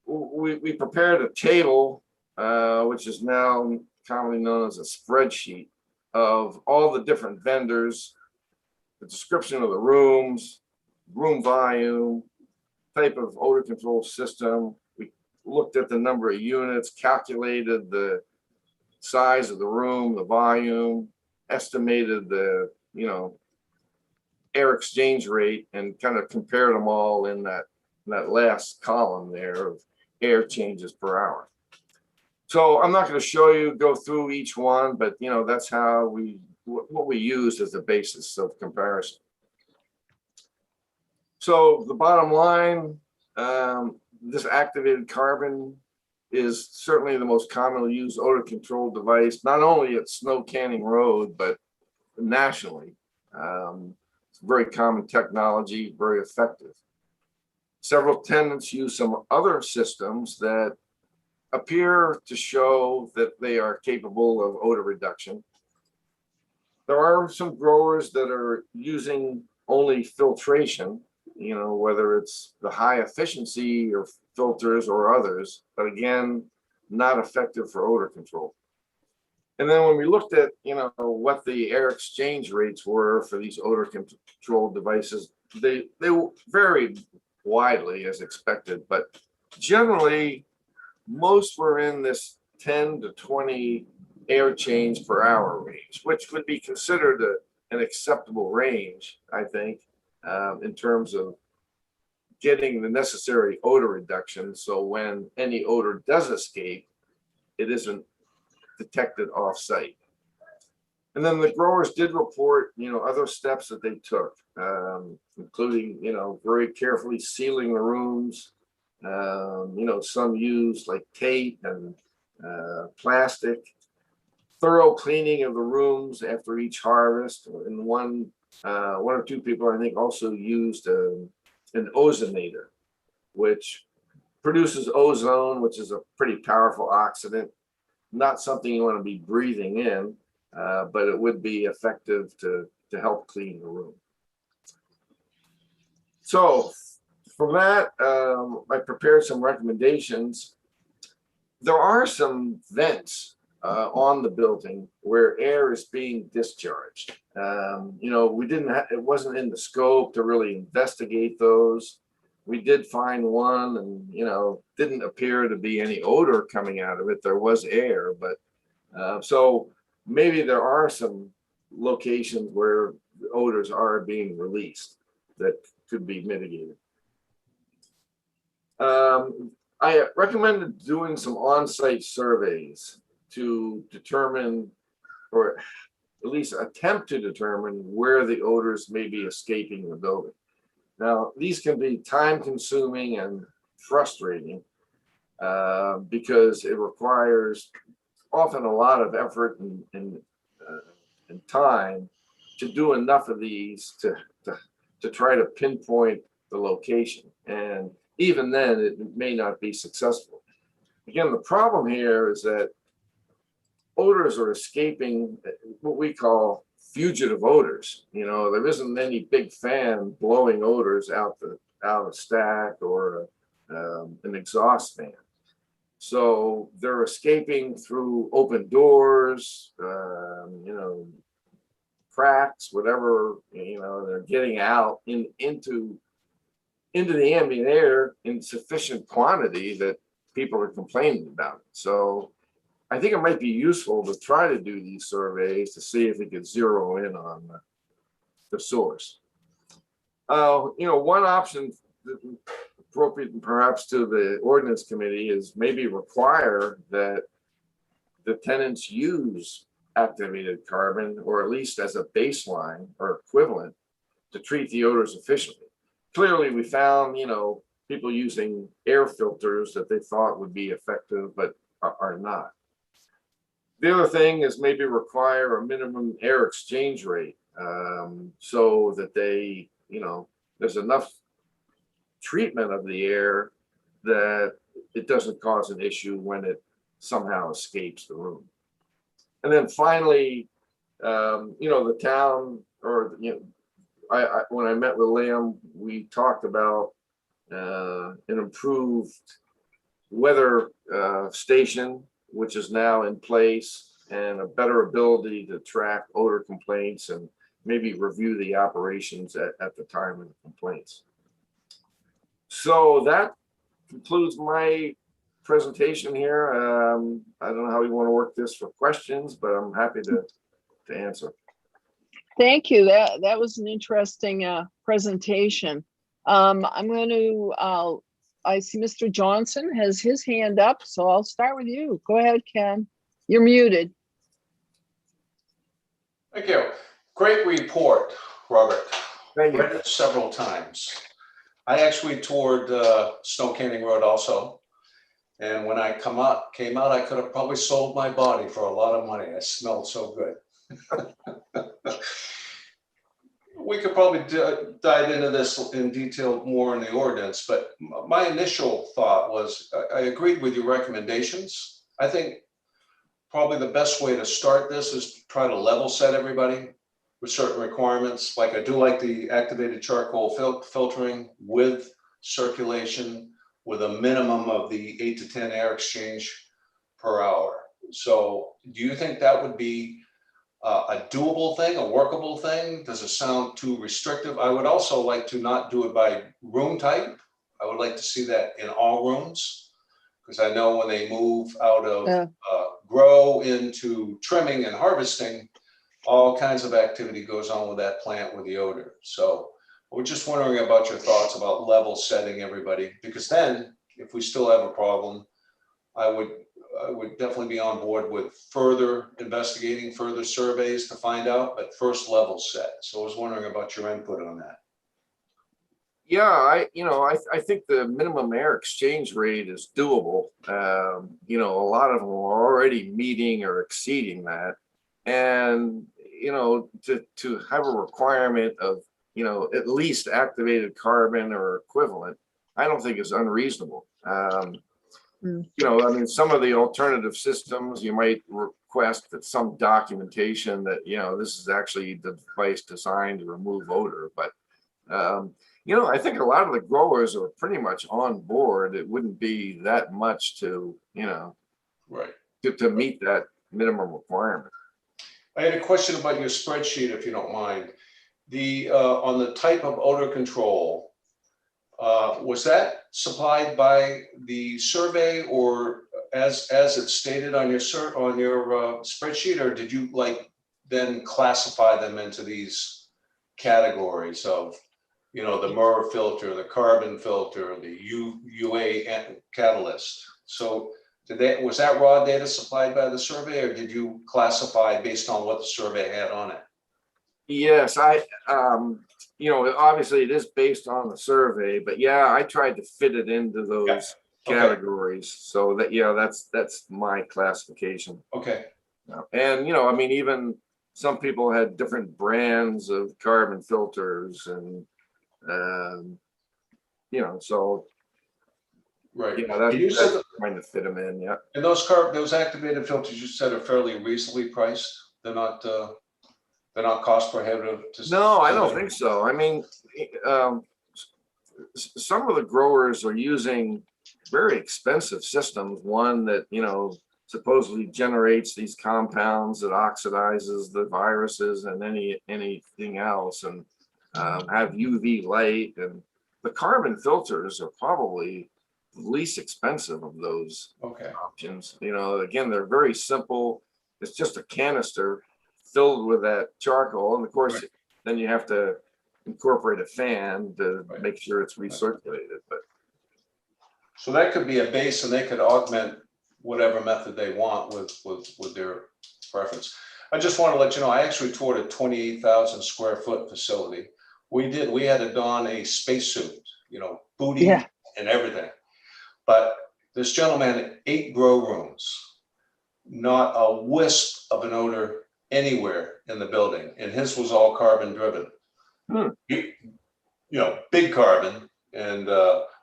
we prepared a table, which is now commonly known as a spreadsheet, of all the different vendors, the description of the rooms, room volume, type of odor control system. We looked at the number of units, calculated the size of the room, the volume, estimated the, air exchange rate, and kind of compared them all in that last column there of air changes per hour. So I'm not going to go through each one, but that's how what we used as the basis of comparison. So the bottom line, this activated carbon is certainly the most commonly used odor control device, not only at Snow Canning Road, but nationally. It's very common technology, very effective. Several tenants use some other systems that appear to show that they are capable of odor reduction. There are some growers that are using only filtration, whether it's the high efficiency or filters or others, but again, not effective for odor control. And then when we looked at, what the air exchange rates were for these odor control devices, they varied widely as expected, but generally most were in this 10 to 20 air change per hour range, which would be considered an acceptable range, I think, in terms of getting the necessary odor reduction. So when any odor does escape, it isn't detected off-site. And then the growers did report, other steps that they took, including, very carefully sealing the rooms. Some used like tape and plastic, thorough cleaning of the rooms after each harvest. And one or two people, I think, also used an ozonator, which produces ozone, which is a pretty powerful oxidant. Not something you want to be breathing in, but it would be effective to help clean the room. So from that, I prepared some recommendations. There are some vents on the building where air is being discharged. It wasn't in the scope to really investigate those. We did find one, and didn't appear to be any odor coming out of it. There was air, but so maybe there are some locations where the odors are being released that could be mitigated. I recommended doing some on-site surveys to determine, or at least attempt to determine, where the odors may be escaping the building. Now, these can be time-consuming and frustrating because it requires often a lot of effort and time to do enough of these to try to pinpoint the location. And even then, it may not be successful. Again, the problem here is that odors are escaping what we call fugitive odors. There isn't any big fan blowing odors out a stack or an exhaust fan. So they're escaping through open doors, cracks, whatever, they're getting out into the ambient air in sufficient quantity that people are complaining about it. So I think it might be useful to try to do these surveys to see if we could zero in on the source. One option appropriate and perhaps to the ordinance committee is maybe require that the tenants use activated carbon, or at least as a baseline or equivalent, to treat the odors efficiently. Clearly, we found, people using air filters that they thought would be effective, but are not. The other thing is maybe require a minimum air exchange rate, so that they, there's enough treatment of the air that it doesn't cause an issue when it somehow escapes the room. And then finally, the town, or I when I met with Liam, we talked about an improved weather station, which is now in place, and a better ability to track odor complaints and maybe review the operations at the time of the complaints. So that concludes my presentation here. I don't know how you want to work this for questions, but I'm happy to answer. Thank you. That was an interesting presentation. I'm going to, I see Mr. Johnson has his hand up, so I'll start with you. Go ahead, Ken. You're muted. Thank you. Great report, Robert. Thank you. Read it several times. I actually toured Snow Canning Road also. And when I came out, I could have probably sold my body for a lot of money. I smelled so good. We could probably dive into this in detail more in the ordinance, but my initial thought was I agreed with your recommendations. I think probably the best way to start this is to try to level set everybody with certain requirements. Like I do like the activated charcoal filtering with circulation, with a minimum of the 8 to 10 air exchange per hour. So do you think that would be a doable thing, a workable thing? Does it sound too restrictive? I would also like to not do it by room type. I would like to see that in all rooms, because I know when they move out of grow into trimming and harvesting, all kinds of activity goes on with that plant with the odor. So we're just wondering about your thoughts about level setting everybody, because then if we still have a problem, I would definitely be on board with further investigating, further surveys to find out, but first level set. So I was wondering about your input on that. Yeah, I think the minimum air exchange rate is doable. A lot of them are already meeting or exceeding that. And, to have a requirement of, at least activated carbon or equivalent, I don't think is unreasonable. Some of the alternative systems, you might request that some documentation that, this is actually the device designed to remove odor. But, I think a lot of the growers are pretty much on board. It wouldn't be that much to, right, to meet that minimum requirement. I had a question about your spreadsheet, if you don't mind. On the type of odor control, was that supplied by the survey, or as it's stated on your spreadsheet, or did you then classify them into these categories of, the MERV filter, the carbon filter, the UA catalyst? So was that raw data supplied by the survey, or did you classify based on what the survey had on it? Yes, obviously it is based on the survey, but yeah, I tried to fit it into those categories. So that's my classification. Okay. And, even some people had different brands of carbon filters and, so. Right. That's trying to fit them in, yeah. And those activated filters you said are fairly reasonably priced. They're not cost prohibitive. No, I don't think so. Some of the growers are using very expensive systems. One that supposedly generates these compounds that oxidizes the viruses and anything else, and have UV light. And the carbon filters are probably the least expensive of those options. Again, they're very simple. It's just a canister filled with that charcoal, and of course, then you have to incorporate a fan to make sure it's recirculated. But So that could be a base, and they could augment whatever method they want with their preference. I just want to let you know, I actually toured a 28,000 square foot facility. We had to don a spacesuit, booty and everything. But this gentleman had 8 grow rooms, not a wisp of an odor anywhere in the building, and his was all carbon driven. Big carbon, and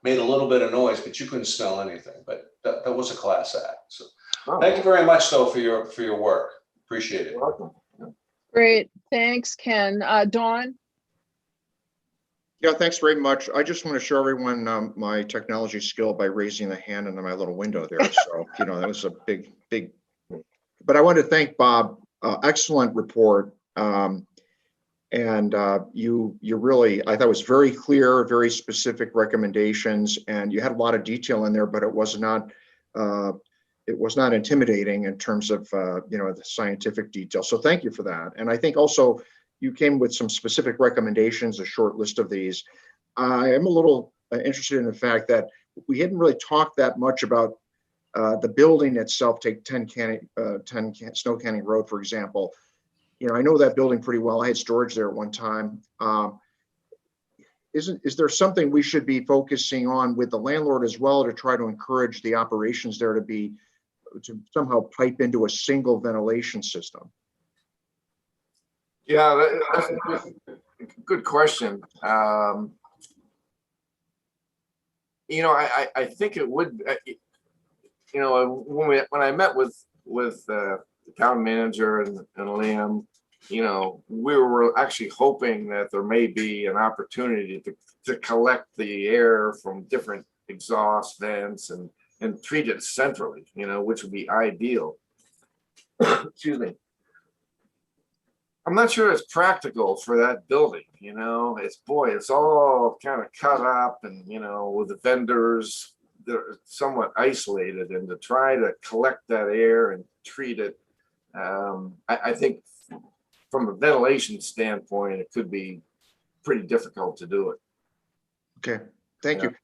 made a little bit of noise, but you couldn't smell anything. But that was a class act. So thank you very much, though, for your work. Appreciate it. You're welcome. Great. Thanks, Ken. Dawn? Yeah, thanks very much. I just want to show everyone my technology skill by raising the hand into my little window there. So, that was a big, but I want to thank Bob. Excellent report. And you really, I thought it was very clear, very specific recommendations, and you had a lot of detail in there, but it was not intimidating in terms of the scientific detail. So thank you for that. And I think also you came with some specific recommendations, a short list of these. I am a little interested in the fact that we hadn't really talked that much about the building itself. Take 10 Snow Canning Road, for example. I know that building pretty well. I had storage there at one time. Is there something we should be focusing on with the landlord as well to try to encourage the operations there to somehow pipe into a single ventilation system? Yeah, that's a good question. I think it would. When I met with the town manager and Liam, we were actually hoping that there may be an opportunity to collect the air from different exhaust vents and treat it centrally, which would be ideal. Excuse me. I'm not sure it's practical for that building. It's all kind of cut up, and with the vendors, they're somewhat isolated, and to try to collect that air and treat it, I think from a ventilation standpoint, it could be pretty difficult to do it. Okay, thank you.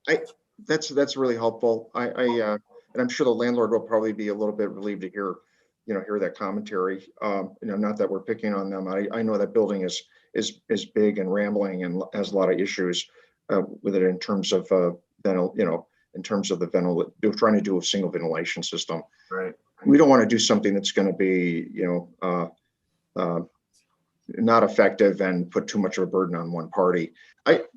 That's really helpful. And I'm sure the landlord will probably be a little bit relieved to hear that commentary. Not that we're picking on them. I know that building is big and rambling and has a lot of issues with it in terms of in terms of the they're trying to do a single ventilation system. Right. We don't want to do something that's going to be not effective and put too much of a burden on one party.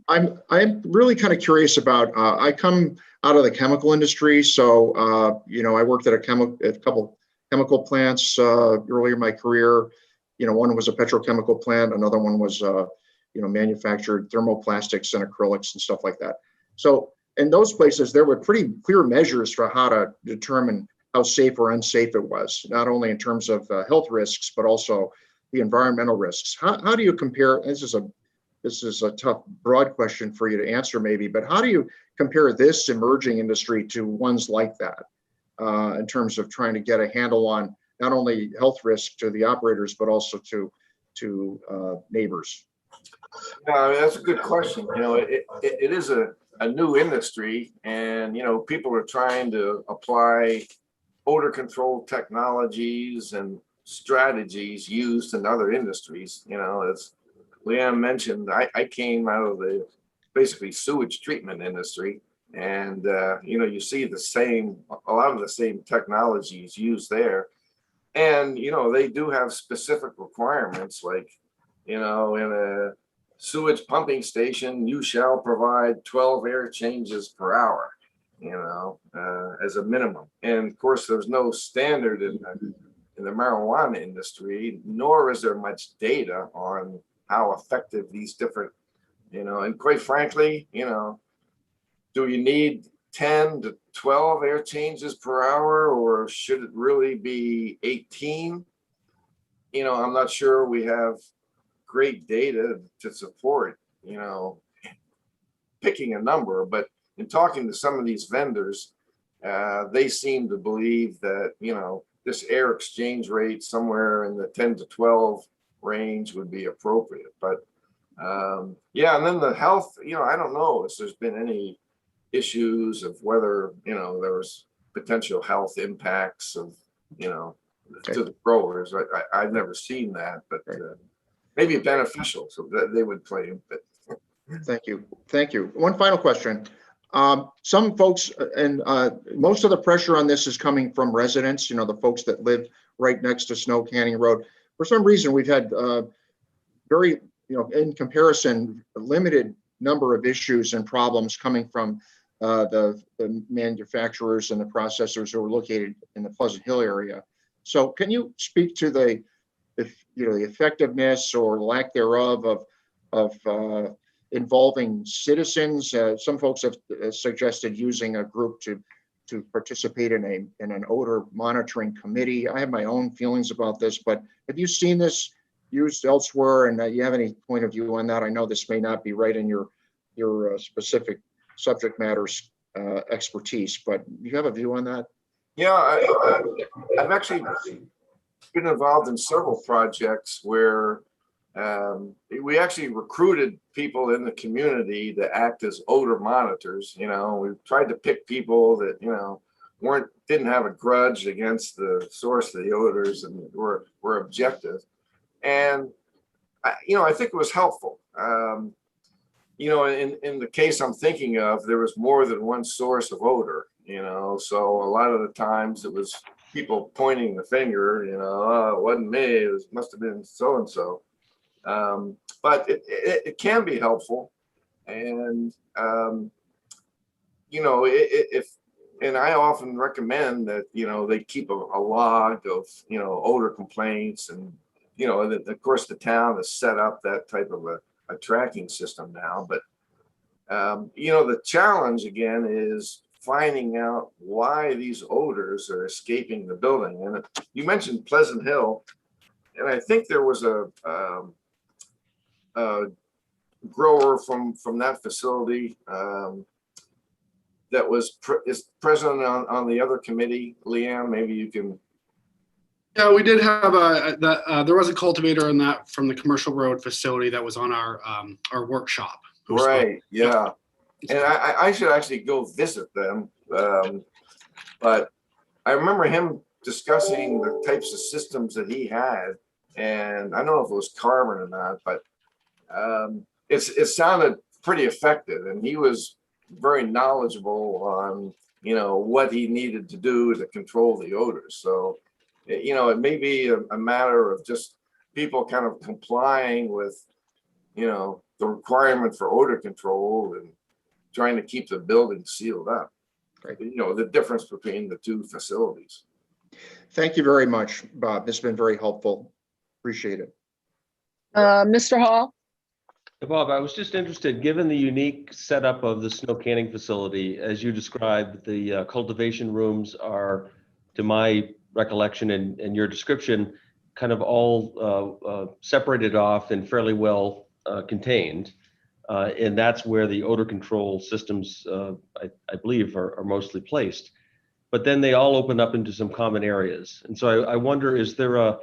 I'm really kind of curious about. I come out of the chemical industry, so I worked at a couple chemical plants earlier in my career. One was a petrochemical plant, another one was manufactured thermoplastics and acrylics and stuff like that. So in those places, there were pretty clear measures for how to determine how safe or unsafe it was, not only in terms of health risks, but also the environmental risks. How do you compare? This is a tough, broad question for you to answer maybe, but how do you compare this emerging industry to ones like that in terms of trying to get a handle on not only health risk to the operators, but also to neighbors? That's a good question. It is a new industry, and people are trying to apply odor control technologies and strategies used in other industries. As Leanne mentioned, I came out of the basically sewage treatment industry, and you see a lot of the same technologies used there, and they do have specific requirements, like in a sewage pumping station, you shall provide 12 air changes per hour, as a minimum. And of course, there's no standard in the marijuana industry, nor is there much data on how effective these different, and quite frankly, do you need 10 to 12 air changes per hour, or should it really be 18? I'm not sure we have great data to support, picking a number, but in talking to some of these vendors, they seem to believe that, this air exchange rate somewhere in the 10 to 12 range would be appropriate. But and then the health, I don't know if there's been any issues of whether, there was potential health impacts of, to the growers. I've never seen that, but maybe beneficial, so that they would play. But Thank you. Thank you. One final question. Some folks, and most of the pressure on this is coming from residents, the folks that live right next to Snow Canning Road. For some reason, we've had very, in comparison, limited number of issues and problems coming from the manufacturers and the processors who are located in the Pleasant Hill area. So can you speak to the effectiveness or lack thereof of involving citizens? Some folks have suggested using a group to participate in an odor monitoring committee. I have my own feelings about this, but have you seen this used elsewhere, and you have any point of view on that? I know this may not be right in your specific subject matters expertise, but do you have a view on that? yeah, I've actually been involved in several projects where we actually recruited people in the community to act as odor monitors. We tried to pick people that didn't have a grudge against the source of the odors and were objective. And I think it was helpful. In the case I'm thinking of, there was more than one source of odor. So a lot of the times it was people pointing the finger. Oh, it wasn't me. It must have been so and so. But it can be helpful, and and I often recommend that they keep a log of odor complaints, and of course the town has set up that type of a tracking system now. But the challenge again is finding out why these odors are escaping the building. And you mentioned Pleasant Hill, and I think there was a grower from that facility that is present on the other committee. Leanne, maybe you can. Yeah, we did have there was a cultivator in that from the Commercial Road facility that was on our workshop. Right. Yeah. And I should actually go visit them. But I remember him discussing the types of systems that he had, and I don't know if it was carbon or not, but it sounded pretty effective, and he was very knowledgeable on what he needed to do to control the odors. So it may be a matter of just people kind of complying with the requirement for odor control and trying to keep the building sealed up. Right. The difference between the two facilities. Thank you very much, Bob. This has been very helpful. Appreciate it. Mr. Hall? Bob, I was just interested, given the unique setup of the snow canning facility, as you described, the cultivation rooms are, to my recollection and your description, kind of all separated off and fairly well contained. And that's where the odor control systems, I believe, are mostly placed. But then they all open up into some common areas. And so I wonder, is there a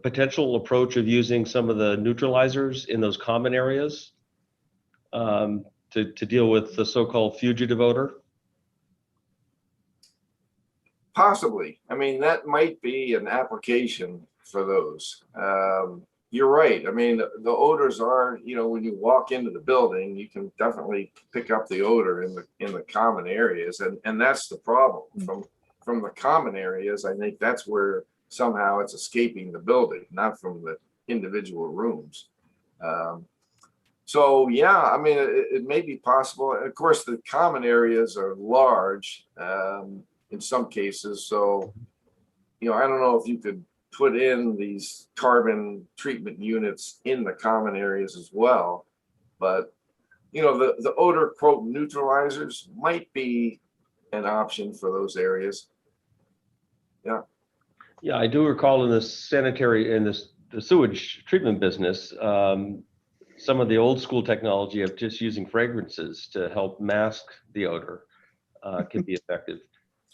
potential approach of using some of the neutralizers in those common areas to deal with the so-called fugitive odor? Possibly. I mean, that might be an application for those. You're right. I mean, the odors are, when you walk into the building, you can definitely pick up the odor in the common areas, and that's the problem. From the common areas, I think that's where somehow it's escaping the building, not from the individual rooms. So yeah, I mean, it may be possible. Of course, the common areas are large in some cases, so I don't know if you could put in these carbon treatment units in the common areas as well. But, the odor quote neutralizers might be an option for those areas. Yeah. Yeah, I do recall in the the sewage treatment business, some of the old school technology of just using fragrances to help mask the odor can be effective.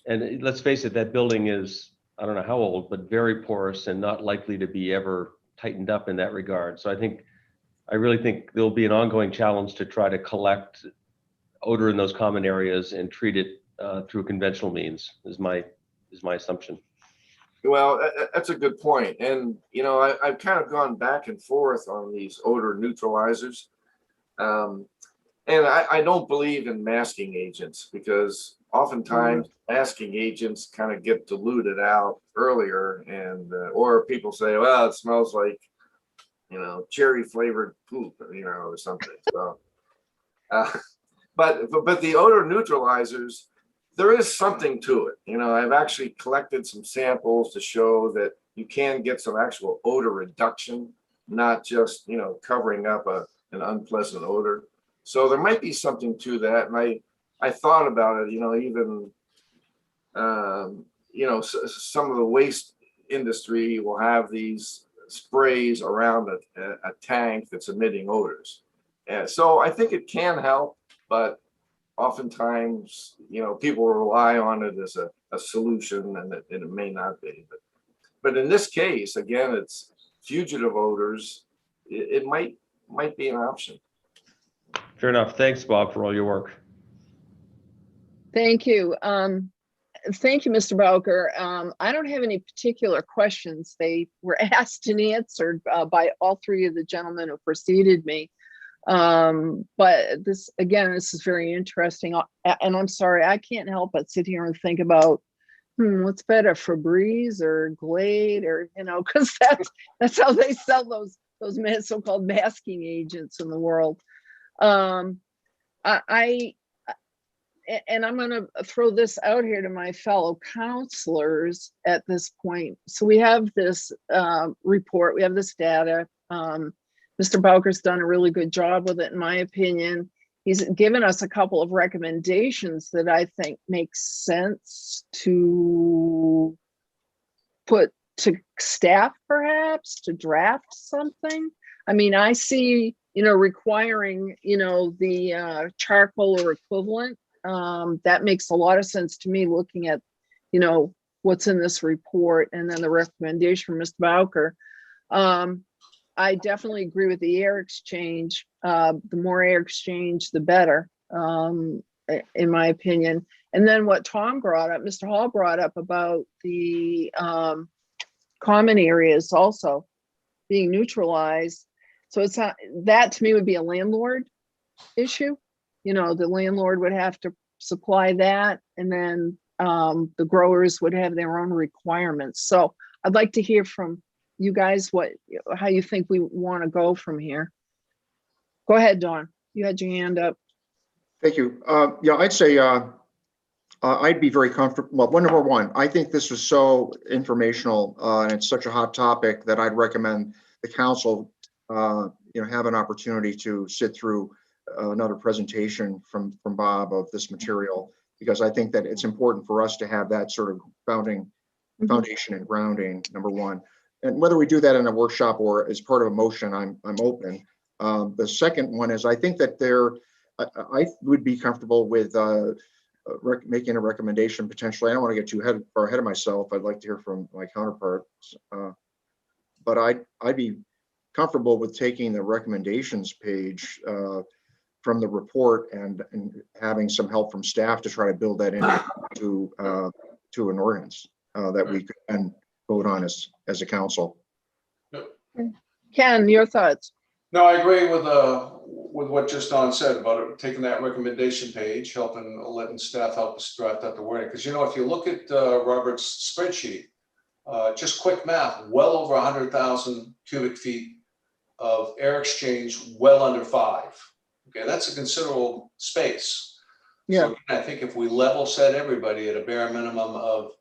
And let's face it, that building is, I don't know how old, but very porous and not likely to be ever tightened up in that regard. So I really think there'll be an ongoing challenge to try to collect odor in those common areas and treat it through conventional means is my assumption. Well, that's a good point. And, you know, I've kind of gone back and forth on these odor neutralizers. And I don't believe in masking agents because oftentimes masking agents kind of get diluted out earlier, and or people say, well, it smells like, you know, cherry flavored poop, you know, or something. So, but the odor neutralizers, there is something to it. You know, I've actually collected some samples to show that you can get some actual odor reduction, not just, you know, covering up an unpleasant odor. So there might be something to that. And I thought about it, you know, even, you know, some of the waste industry will have these sprays around a tank that's emitting odors. And so I think it can help, but oftentimes, you know, people rely on it as a solution, and it may not be. But in this case, again, it's fugitive odors. It might be an option. Fair enough. Thanks, Bob, for all your work. Thank you. Thank you, Mr. Bowker. I don't have any particular questions. They were asked and answered by all three of the gentlemen who preceded me. But this, again, this is very interesting. And I'm sorry, I can't help but sit here and think about, what's better, Febreze or Glade, or, you know, because that's how they sell those so-called masking agents in the world. And I'm going to throw this out here to my fellow counselors at this point. So we have this report, we have this data. Mr. Bowker's done a really good job with it, in my opinion. He's given us a couple of recommendations that I think make sense to put to staff, perhaps, to draft something. I mean, I see, you know, requiring, you know, the charcoal or equivalent. That makes a lot of sense to me, looking at, you know, what's in this report and then the recommendation from Mr. Bowker. I definitely agree with the air exchange. The more air exchange, the better, in my opinion. And then what Tom brought up, Mr. Hall brought up about the common areas also being neutralized. So it's not, that to me would be a landlord issue. You know, the landlord would have to supply that, and then the growers would have their own requirements. So I'd like to hear from you guys how you think we want to go from here. Go ahead, Dawn. You had your hand up. Thank you. Yeah, I'd say I'd be very comfortable. Well, number one, I think this was so informational and it's such a hot topic that I'd recommend the council, you know, have an opportunity to sit through another presentation from Bob of this material, because I think that it's important for us to have that sort of foundation and grounding, number one. And whether we do that in a workshop or as part of a motion, I'm open. The second one is, I think that I would be comfortable with making a recommendation potentially. I don't want to get too far ahead of myself. I'd like to hear from my counterparts, but I'd be comfortable with taking the recommendations page from the report and having some help from staff to try to build that into to an ordinance that we could then vote on as a council. Ken, your thoughts? No, I agree with what just Don said about taking that recommendation page, letting staff help us draft out the wording. Because, you know, if you look at Robert's spreadsheet, just quick math, well over 100,000 cubic feet of air exchange, well under 5. Okay, that's a considerable space. Yeah. So I think if we level set everybody at a bare minimum of,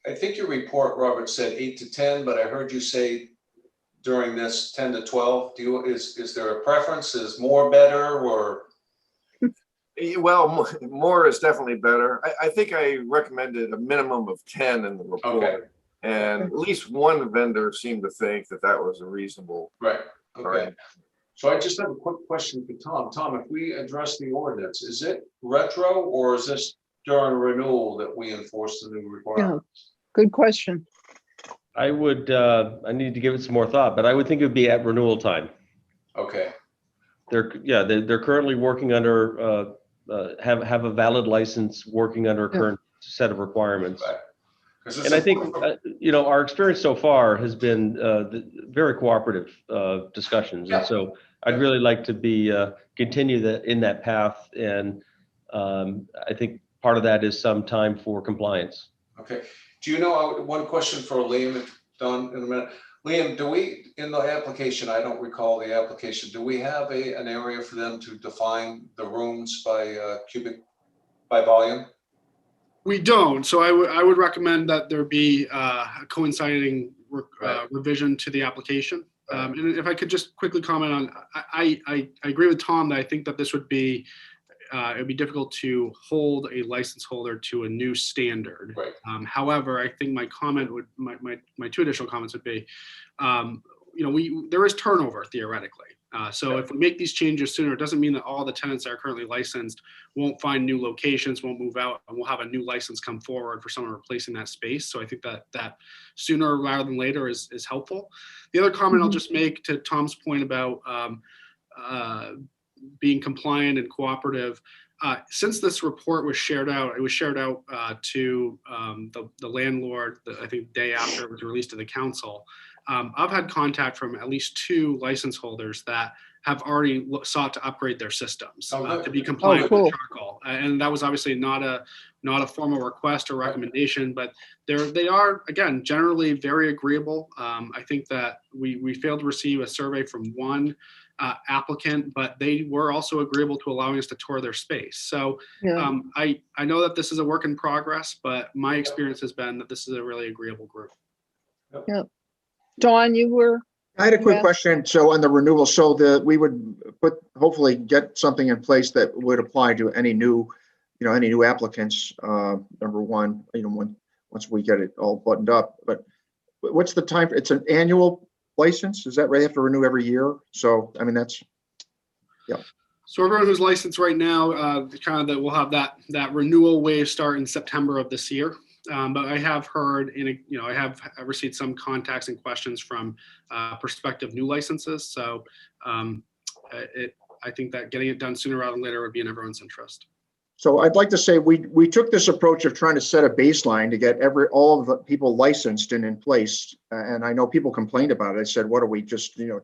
I think your report, Robert, said 8 to 10, but I heard you say during this 10 to 12. Is there a preference? Is more better, or? Well, more is definitely better. I think I recommended a minimum of 10 in the report. Okay. And at least one vendor seemed to think that was a reasonable. Right. Okay. So I just have a quick question for Tom. Tom, if we address the ordinance, is it retro, or is this during renewal that we enforce the new requirements? Yeah, good question. I would, I need to give it some more thought, but I would think it would be at renewal time. Okay. They're currently working under have a valid license working under a current set of requirements. Right. 'Cause it's And I think, important. our experience so far has been very cooperative discussions. Yeah. And so I'd really like to be continue in that path. And I think part of that is some time for compliance. Okay. Do you know, one question for Liam, if done in a minute. Liam, do we, in the application, I don't recall the application, do we have an area for them to define the rooms by by volume? We don't. So I would recommend that there be a coinciding revision to the application. And if I could just quickly comment on, I agree with Tom that I think that this would be, it'd be difficult to hold a license holder to a new standard. Right. However, I think my comment would, my two additional comments would be, there is turnover theoretically. So if we make these changes sooner, it doesn't mean that all the tenants that are currently licensed won't find new locations, won't move out, and we'll have a new license come forward for someone replacing that space. So I think that sooner rather than later is helpful. The other comment I'll just make to Tom's point about being compliant and cooperative. Since this report was shared out, it was shared out to the landlord, I think the day after it was released to the council. I've had contact from at least 2 license holders that have already sought to upgrade their systems to be compliant with charcoal. And that was obviously not a formal request or recommendation, but they are, again, generally very agreeable. I think that we failed to receive a survey from one applicant, but they were also agreeable to allowing us to tour their space. So I know that this is a work in progress, but my experience has been that this is a really agreeable group. Yeah. Dawn, you were. I had a quick question. So on the renewal, so we would hopefully get something in place that would apply to any new applicants. Number one, once we get it all buttoned up. But what's the time? It's an annual license. Is that right? They have to renew every year. So I mean that's. So everyone who's licensed right now, we'll have that renewal wave start in September of this year. But I have heard, I have received some contacts and questions from prospective new licenses. So I think that getting it done sooner rather than later would be in everyone's interest. So I'd like to say we took this approach of trying to set a baseline to get all of the people licensed and in place. And I know people complained about it. I said, what are we just, the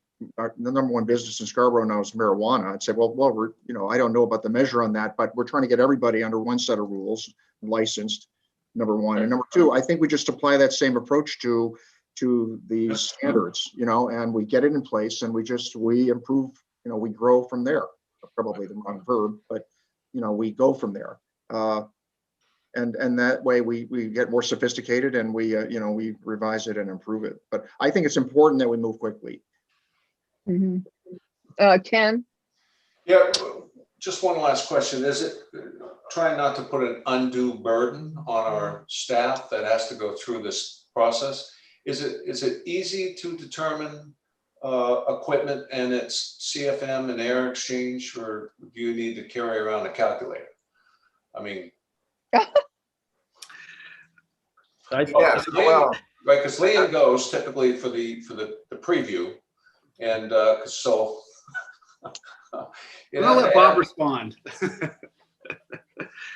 number one business in Scarborough now is marijuana. I'd say, well, I don't know about the measure on that, but we're trying to get everybody under one set of rules licensed. Number one. And number two, I think we just apply that same approach to these standards, and we get it in place and we improve, we grow from there. Probably the wrong verb, but we go from there. And that way we get more sophisticated and we revise it and improve it. But I think it's important that we move quickly. Ken? Yeah, just one last question. Is it trying not to put an undue burden on our staff that has to go through this process? Is it easy to determine equipment and its CFM and air exchange, or do you need to carry around a calculator? I mean, right? Because Liam goes typically for the preview, and so. I'll let Bob respond.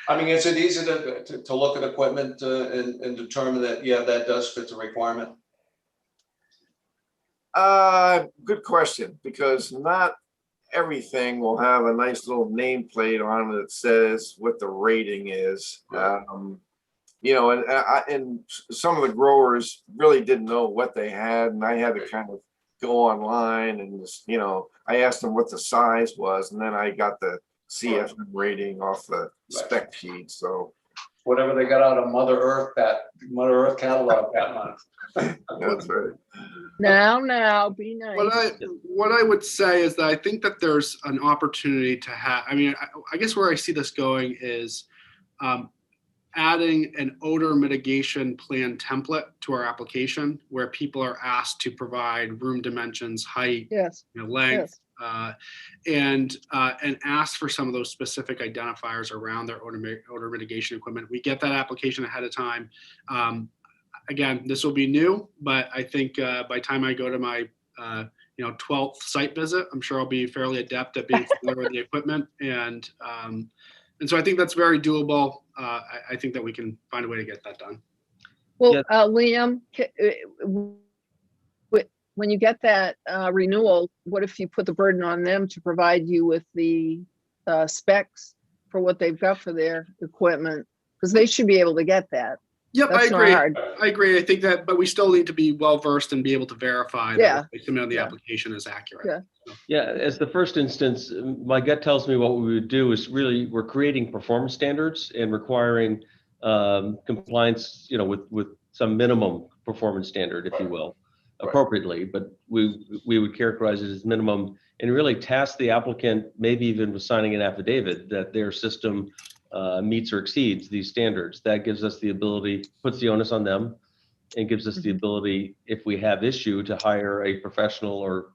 I mean, is it easy to look at equipment and determine that, that does fit the requirement? Good question, because not everything will have a nice little nameplate on it that says what the rating is. And some of the growers really didn't know what they had, and I had to kind of go online and just, I asked them what the size was, and then I got the CFM rating off the spec sheet. So whatever they got out of Mother Earth catalog that month. That's right. Now, be nice. What I would say is that I think that there's an opportunity to have. I mean, I guess where I see this going is adding an odor mitigation plan template to our application, where people are asked to provide room dimensions, height, length, and ask for some of those specific identifiers around their odor mitigation equipment. We get that application ahead of time. Again, this will be new, but I think by the time I go to my 12th site visit, I'm sure I'll be fairly adept at being familiar with the equipment and And so I think that's very doable. I think that we can find a way to get that done. Well, Yeah. Liam, when you get that renewal, what if you put the burden on them to provide you with the specs for what they've got for their equipment? Because they should be able to get that. Yep, That's I not agree. hard. I agree. I think that, but we still need to be well versed and be able to verify that Yeah. what we submit on the Yeah. application is accurate. Yeah. Yeah, as the first instance, my gut tells me what we would do is really, we're creating performance standards and requiring compliance, with some minimum performance standard, if you will, appropriately, but we would characterize it as minimum and really task the applicant, maybe even with signing an affidavit, that their system meets or exceeds these standards. That gives us the ability, puts the onus on them, and gives us the ability, if we have issue, to hire a professional or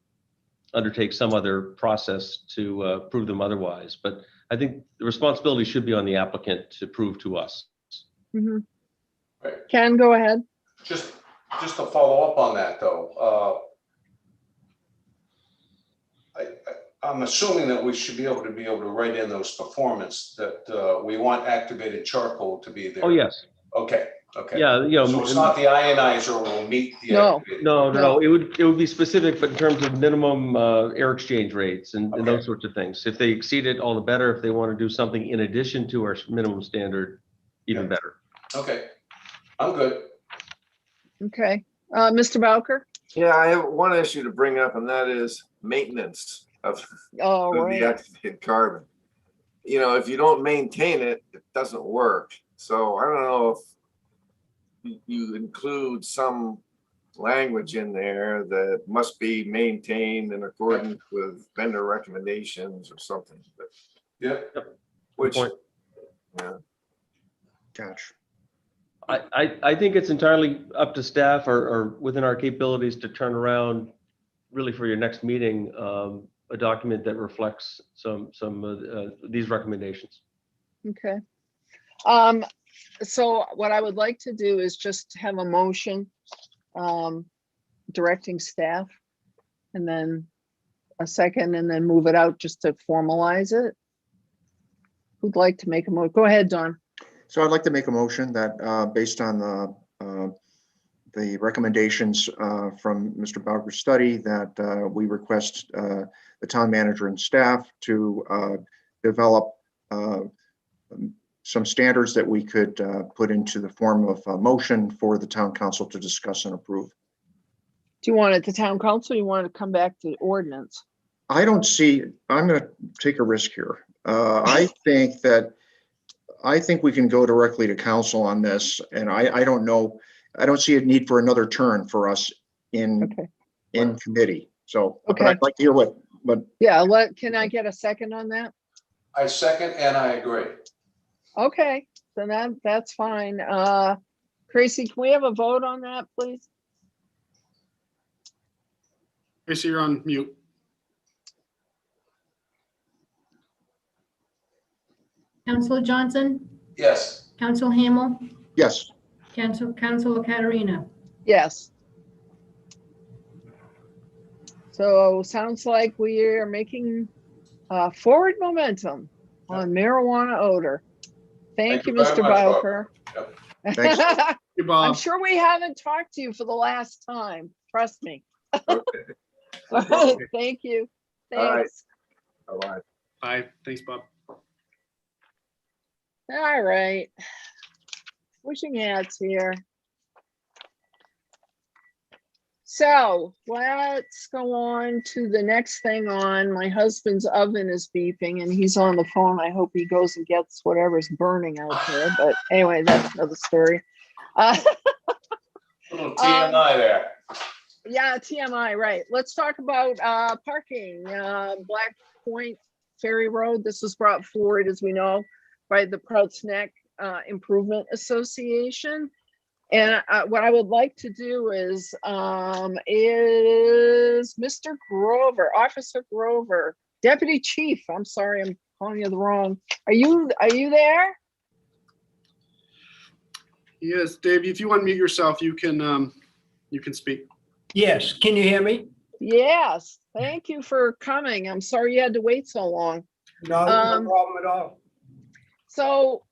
undertake some other process to prove them otherwise. But I think the responsibility should be on the applicant to prove to us. Mm-hmm. Right. Ken, go ahead. Just to follow up on that though, I'm assuming that we should be able to write in those performance that we want activated charcoal to be there. Oh, yes. Okay. Okay. Yeah, So it's not the ionizer will meet the activated. No. It would be specific, but in terms of minimum air exchange rates and those sorts of things. If they exceed it, all the better. If they want to do something in addition to our minimum standard, even better. Okay, I'm good. Okay. Mr. Bowker? Yeah, I have one issue to bring up, and that is maintenance of the activated carbon. If you don't maintain it, it doesn't work. So I don't know if you include some language in there that must be maintained in accordance with vendor recommendations or something. But which, yeah. Gosh. I think it's entirely up to staff or within our capabilities to turn around, really for your next meeting, a document that reflects some of these recommendations. Okay. So what I would like to do is just have a motion directing staff, and then a second, and then move it out just to formalize it. Who'd like to make a motion? Go ahead, Don. So I'd like to make a motion that based on the recommendations from Mr. Bowker's study, that we request the town manager and staff to develop some standards that we could put into the form of a motion for the town council to discuss and approve. Do you want it to town council? Or you want to come back to the ordinance? I don't see, I'm going to take a risk here. I think we can go directly to council on this, and I don't know, I don't see a need for another turn for us in committee. So, but I'd like to hear what. Yeah, can I get a second on that? I second and I agree. Okay, so that's fine. Tracy, can we have a vote on that, please? Tracy, you're on mute. Councilor Johnson, Yes. Council Hamel, Yes. Councilor Caterina. Yes. So sounds like we are making forward momentum on marijuana odor. Thank you, Mr. Bowker. Thanks. You, Bob. I'm sure we haven't talked to you for the last time. Trust me. Okay. Thank you. All right. Thanks. Bye-bye. Bye. Thanks, Bob. All right. Wishing hats here. So let's go on to the next thing on. My husband's oven is beeping and he's on the phone. I hope he goes and gets whatever's burning out there. But anyway, that's another story. Little TMI there. Yeah, TMI, right. Let's talk about parking. Black Point Ferry Road. This was brought forward, as we know, by the Prouts Neck Improvement Association. And what I would like to do is Mr. Grover, Officer Grover, Deputy Chief. I'm sorry, I'm calling you the wrong. Are you there? Yes, Dave. If you unmute yourself, you can speak. Yes. Can you hear me? Yes. Thank you for coming. I'm sorry you had to wait so long. No, no problem at all. So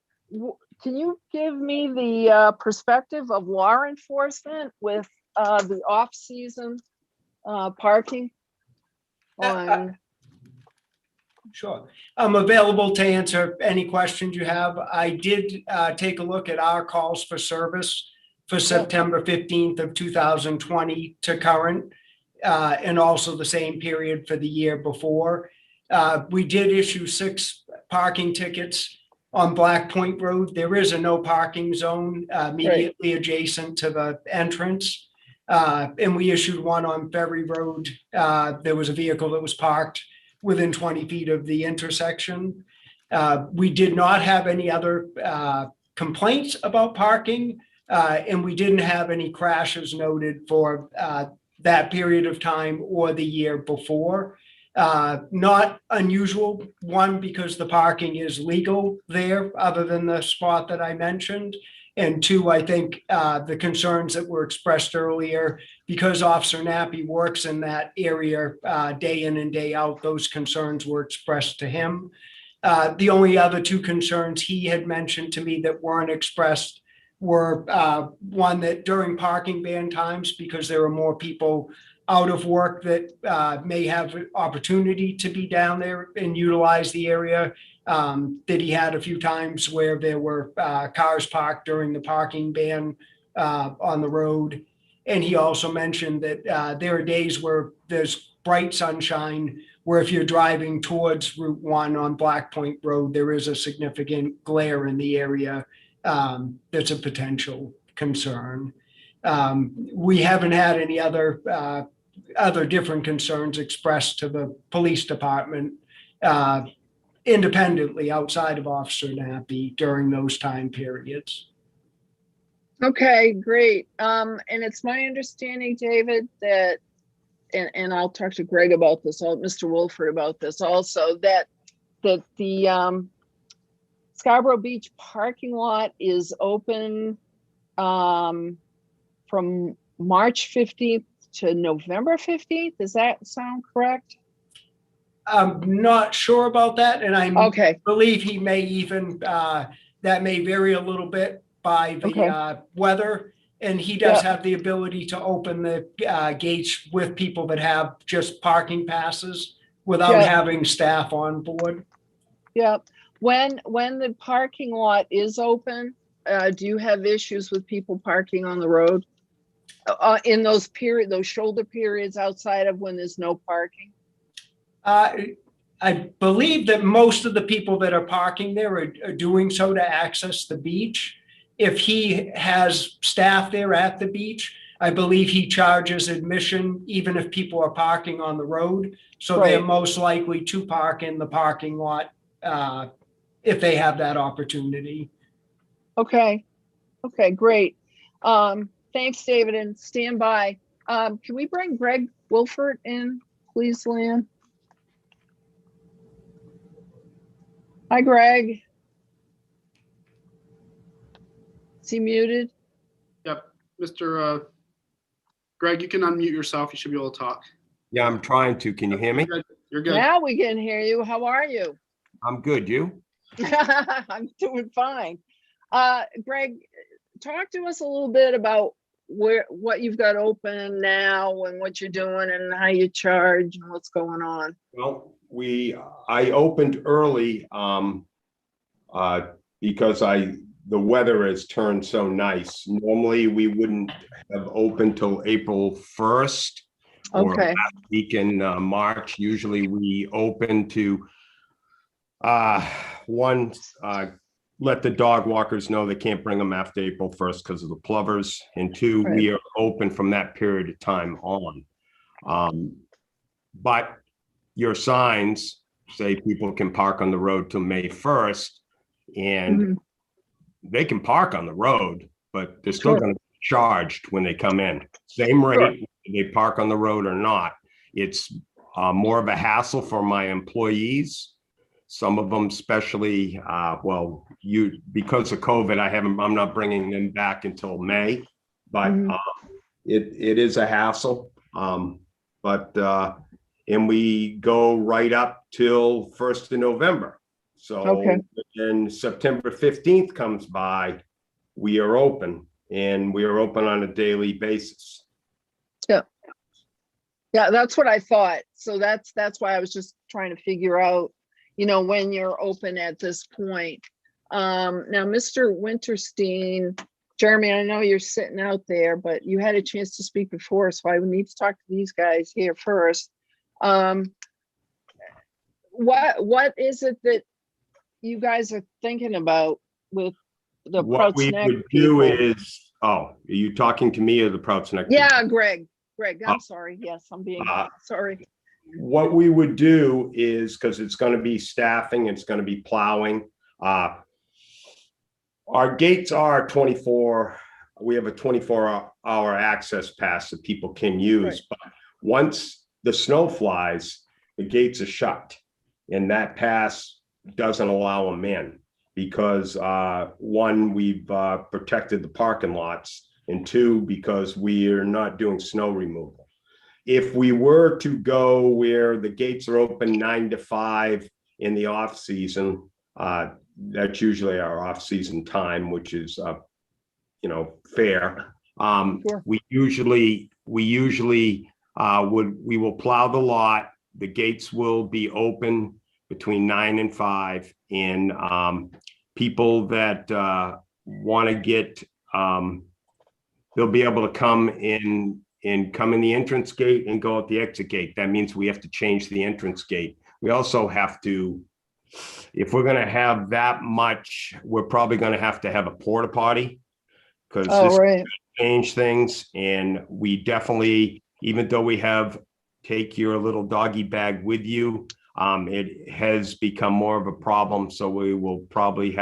can you give me the perspective of law enforcement with the off-season parking on? Sure. I'm available to answer any questions you have. I did take a look at our calls for service for September 15th of 2020 to current, and also the same period for the year before. We did issue 6 parking tickets on Black Point Road. There is a no parking zone immediately adjacent to the entrance. And we issued one on Ferry Road. There was a vehicle that was parked within 20 feet of the intersection. We did not have any other complaints about parking, and we didn't have any crashes noted for that period of time or the year before. Not unusual, one, because the parking is legal there, other than the spot that I mentioned. And 2, I think the concerns that were expressed earlier, because Officer Nappy works in that area day in and day out, those concerns were expressed to him. The only other 2 concerns he had mentioned to me that weren't expressed were one, that during parking ban times, because there are more people out of work that may have opportunity to be down there and utilize the area, that he had a few times where there were cars parked during the parking ban on the road. And he also mentioned that there are days where there's bright sunshine, where if you're driving towards Route 1 on Black Point Road, there is a significant glare in the area that's a potential concern. We haven't had any other different concerns expressed to the police department independently outside of Officer Nappy during those time periods. Okay, great. And it's my understanding, David, that, and I'll talk to Greg about this, Mr. Wolford about this also, that the Scarborough Beach parking lot is open from March 15th to November 15th. Does that sound correct? I'm not sure about that, and I believe he may even, that may vary a little bit by the weather, and he does have the ability to open the gates with people that have just parking passes without having staff on board. Yeah. When the parking lot is open, do you have issues with people parking on the road in those shoulder periods outside of when there's no parking? I believe that most of the people that are parking there are doing so to access the beach. If he has staff there at the beach, I believe he charges admission even if people are parking on the road. So they're most likely to park in the parking lot if they have that opportunity. Okay. Okay, great. Thanks, David, and stand by. Can we bring Greg Wolford in, please, Lan? Hi, Greg. Is he muted? Yep. Mr. Greg, you can unmute yourself. You should be able to talk. Yeah, I'm trying to. Can you hear me? You're good. Now we can hear you. How are you? I'm good. You? I'm doing fine. Greg, talk to us a little bit about what you've got open now and what you're doing and how you charge and what's going on. Well, I opened early because the weather has turned so nice. Normally we wouldn't have opened till April 1st or last week in March. Usually we open to let the dog walkers know they can't bring them after April 1st because of the plovers. And 2, we are open from that period of time on. But your signs say people can park on the road till May 1st, and they can park on the road, but they're still going to be charged when they come in. Same rate, whether they park on the road or not. It's more of a hassle for my employees. Some of them, especially, because of COVID, I'm not bringing them back until May, but it is a hassle. And we go right up till 1st of November. So Okay. when September 15th comes by, we are open, and we are open on a daily basis. Yeah. Yeah, that's what I thought. So that's why I was just trying to figure out, when you're open at this point. Now, Mr. Winterstein, Jeremy, I know you're sitting out there, but you had a chance to speak before, so I would need to talk to these guys here first. What is it that you guys are thinking about with the What we Proutsneck would do people? is, are you talking to me or the Proutsneck? Yeah, Greg, I'm sorry. Yes, I'm being sorry. What we would do is, because it's going to be staffing, it's going to be plowing. Our gates are 24. We have a 24-hour access pass that people can use. But once the snow flies, the gates are shut, and that pass doesn't allow them in because one, we've protected the parking lots, and two, because we are not doing snow removal. If we were to go where the gates are open 9 to 5 in the off season, that's usually our off season time, which is, fair. Sure. We usually we will plow the lot. The gates will be open between 9 and 5, and people that want to get, they'll be able to come in the entrance gate and go out the exit gate. That means we have to change the entrance gate. We also have to, if we're going to have that much, we're probably going to have a porta potty, because this right. change things. And we definitely, even though we have take your little doggy bag with you, it has become more of a problem. So we will probably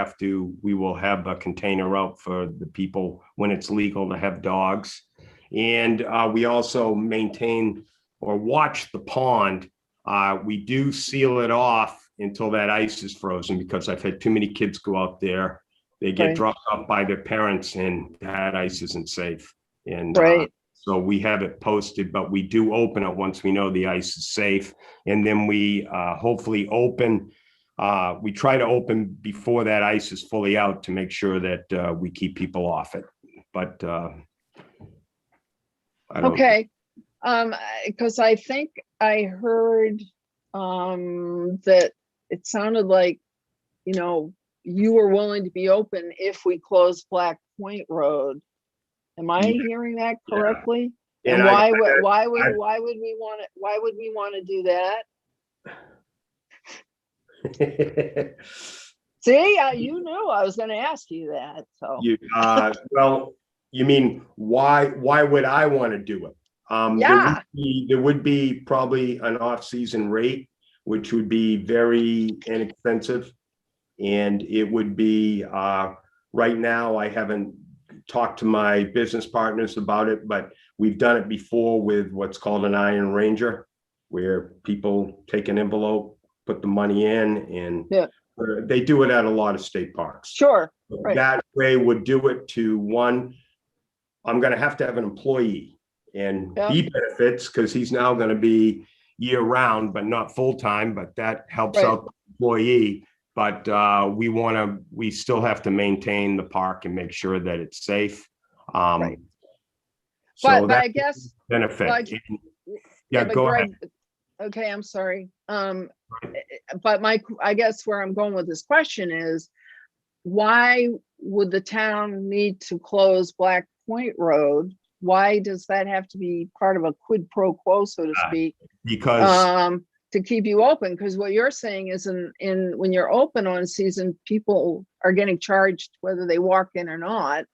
we will have a container out for the people when it's legal to have dogs. And we also maintain or watch the pond. We do seal it off until that ice is frozen, because I've had too many kids go out there. They get dropped off by their parents, and that ice isn't safe. And so we have it posted, but we do open it once we know the ice is safe. And then we hopefully open. We try to open before that ice is fully out to make sure that we keep people off it. But Okay, because I think I heard that it sounded like, you were willing to be open if we close Black Point Road. Am I hearing that correctly? Yeah. And And why would we want to do that? See, you knew I was going to ask you that. So well, you mean why would I want to do it? Yeah. There would be probably an off-season rate, which would be very inexpensive. And it would be, right now, I haven't talked to my business partners about it, but we've done it before with what's called an Iron Ranger, where people take an envelope, put the money in, and they do it at a lot of state parks. Sure. Right. That way would do it to one, I'm going to have an employee, and he benefits because he's now going to be year round, but not full time, but that helps out the employee. But we still have to maintain the park and make sure that it's safe. So but I guess benefit. but Go Greg, ahead. Okay, I'm sorry. But I guess where I'm going with this question is, why would the town need to close Black Point Road? Why does that have to be part of a quid pro quo, so to speak? Because to keep you open, because what you're saying is when you're open on season, people are getting charged whether they walk in or not.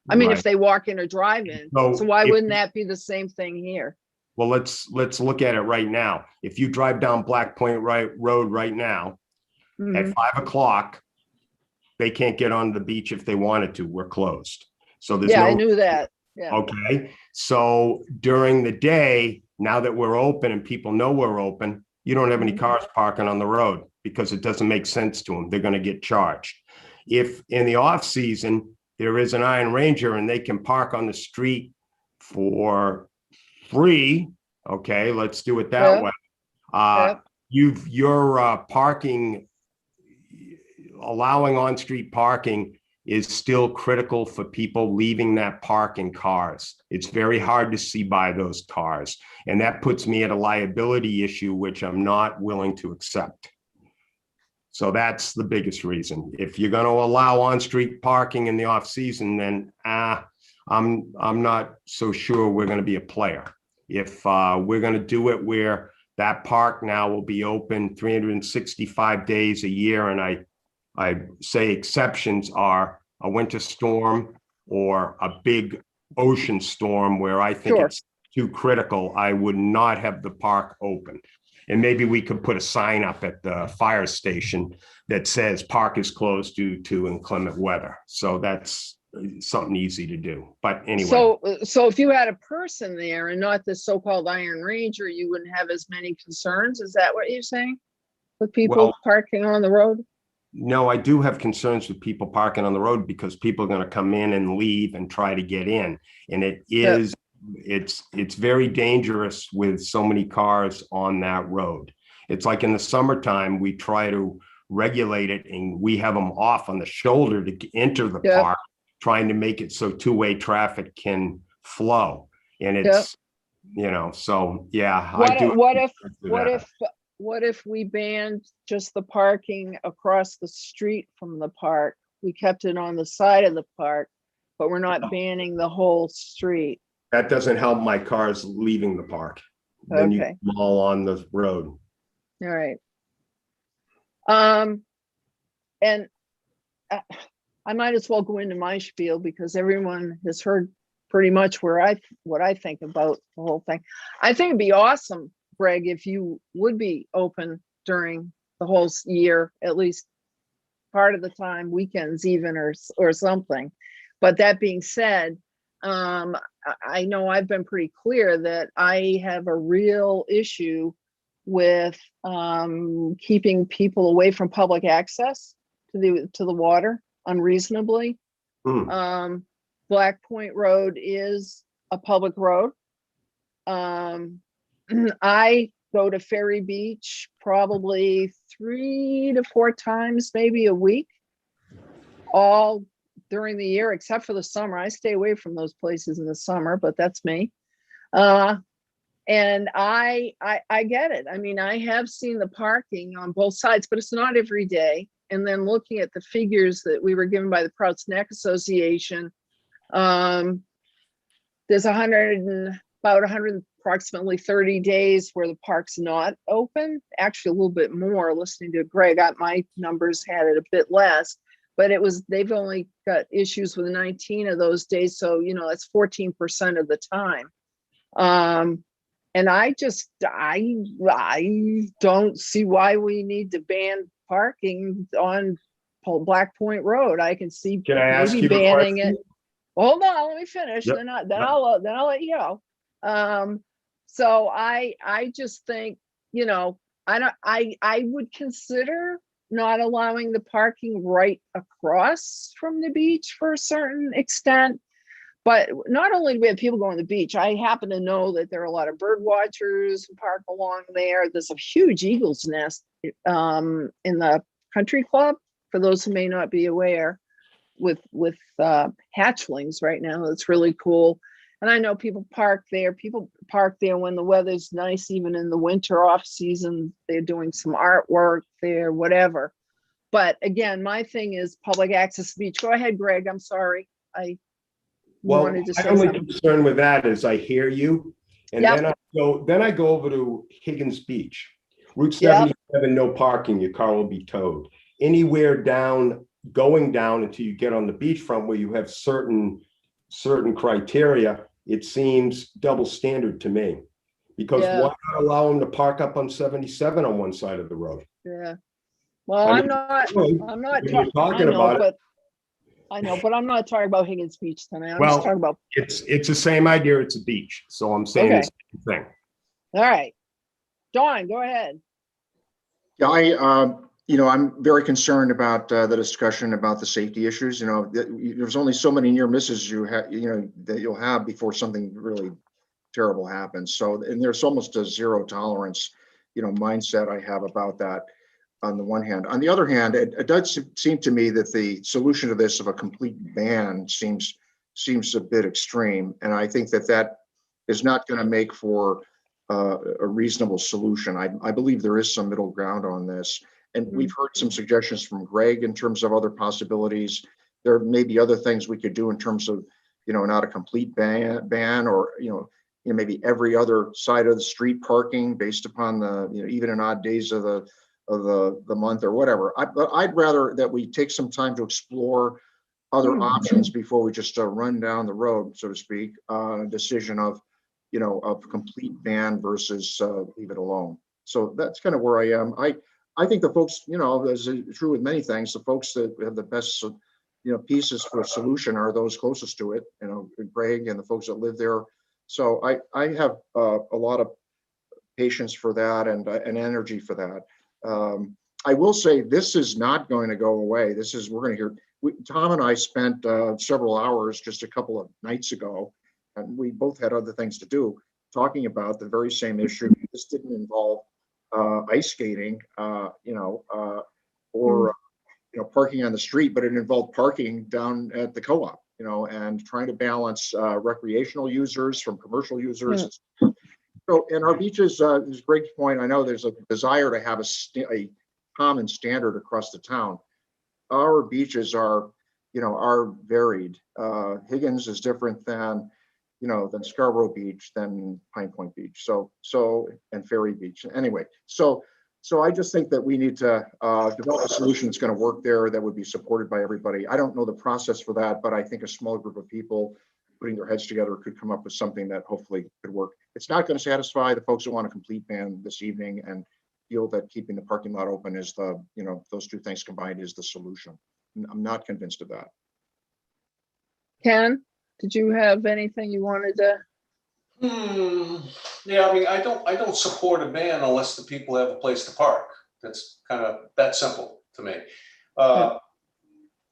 I mean, if they walk in or drive in. So why wouldn't that be the same thing here? Well, let's look at it right now. If you drive down Black Point Road right now, at 5 o'clock, they can't get on the beach if they wanted to. We're closed. So there's I knew that. Yeah. Okay. So during the day, now that we're open and people know we're open, you don't have any cars parking on the road because it doesn't make sense to them. They're going to get charged. If in the off season, there is an Iron Ranger and they can park on the street for free. Okay. Let's do it that way. Your parking allowing on-street parking is still critical for people leaving that park in cars. It's very hard to see by those cars. And that puts me at a liability issue, which I'm not willing to accept. So that's the biggest reason. If you're going to allow on-street parking in the off-season, then I'm not so sure we're going to be a player. If we're going to do it where that park now will be open 365 days a year, and I say exceptions are a winter storm or a big ocean storm where I think it's too critical, I would not have the park open. And maybe we could put a sign up at the fire station that says park is closed due to inclement weather. So that's something easy to do. But anyway. So if you had a person there and not the so-called Iron Ranger, you wouldn't have as many concerns. Is that what you're saying? With people parking on the road? No, I do have concerns with people parking on the road because people are going to come in and leave and try to get in. And it is, it's very dangerous with so many cars on that road. It's like in the summertime, we try to regulate it and we have them off on the shoulder to enter the park, trying to make it so two-way traffic can flow. And it's, you know, so yeah. What if we banned just the parking across the street from the park? We kept it on the side of the park, but we're not banning the whole street. That doesn't help my cars leaving the park. Then you put them all on the road. All right. And I might as well go into my spiel because everyone has heard pretty much what I think about the whole thing. I think it'd be awesome, Greg, if you would be open during the whole year, at least part of the time, weekends even, or something. But that being said, I know I've been pretty clear that I have a real issue with keeping people away from public access to the water unreasonably. Black Point Road is a public road. I go to Ferry Beach probably 3 to 4 times, maybe a week, all during the year, except for the summer. I stay away from those places in the summer, but that's me. And I get it. I mean, I have seen the parking on both sides, but it's not every day. And then looking at the figures that we were given by the Prouts Neck Association, there's about 100 approximately 30 days where the park's not open. Actually, a little bit more. Listening to Greg, my numbers had it a bit less, but they've only got issues with 19 of those days. So, you know, that's 14% of the time. And I don't see why we need to ban parking on Black Point Road. I can see maybe banning it. Hold on, let me finish. Then I'll let you go. So I just think, you know, I would consider not allowing the parking right across from the beach for a certain extent. But not only do we have people going to the beach, I happen to know that there are a lot of bird watchers who park along there. There's a huge eagle's nest in the country club, for those who may not be aware, with hatchlings right now. That's really cool. And I know people park there. People park there when the weather's nice, even in the winter off season. They're doing some artwork there, whatever. But again, my thing is public access to the beach. Go ahead, Greg. I'm sorry. Well, my only concern with that is I hear you, and then I go over to Higgins Beach, Route 77, no parking. Your car will be towed. Anywhere going down until you get on the beachfront where you have certain criteria, it seems double standard to me. Because why not allow them to park up on 77 on one side of the road? Yeah. Well, I'm not talking about it. I know, but I'm not talking about Higgins Beach tonight. I'm just talking about. It's the same idea. It's a beach, so I'm saying the same thing. All right, Dawn, go ahead. Yeah, I'm very concerned about the discussion about the safety issues. You know, there's only so many near misses that you'll have before something really terrible happens. So, and there's almost a zero tolerance, mindset I have about that. on the one hand. On the other hand, it does seem to me that the solution to this of a complete ban seems a bit extreme. And I think that is not going to make for a reasonable solution. I believe there is some middle ground on this. And we've heard some suggestions from Greg in terms of other possibilities. There may be other things we could do in terms of, not a complete ban or, maybe every other side of the street parking based upon the, even in odd days of the month or whatever. But I'd rather that we take some time to explore other options before we just run down the road, so to speak, on a decision of, of complete ban versus leave it alone. So that's kind of where I am. I think the folks, as is true with many things, the folks that have the best, pieces for a solution are those closest to it, Greg and the folks that live there. So I have a lot of patience for that and energy for that. I will say this is not going to go away. We're going to hear, Tom and I spent several hours just a couple of nights ago, and we both had other things to do, talking about the very same issue. This didn't involve ice skating, or parking on the street, but it involved parking down at the co-op, and trying to balance recreational users from commercial users. So, and our beaches, is Greg's point. I know there's a desire to have a common standard across the town. Our beaches are varied. Higgins is different than Scarborough Beach, than Pine Point Beach. And Ferry Beach. Anyway, so I just think that we need to develop a solution that's going to work there that would be supported by everybody. I don't know the process for that, but I think a small group of people putting their heads together could come up with something that hopefully could work. It's not going to satisfy the folks who want a complete ban this evening and feel that keeping the parking lot open is the, those two things combined is the solution. I'm not convinced of that. Ken, did you have anything you wanted to? Yeah, I mean, I don't support a ban unless the people have a place to park. That's kind of that simple to me.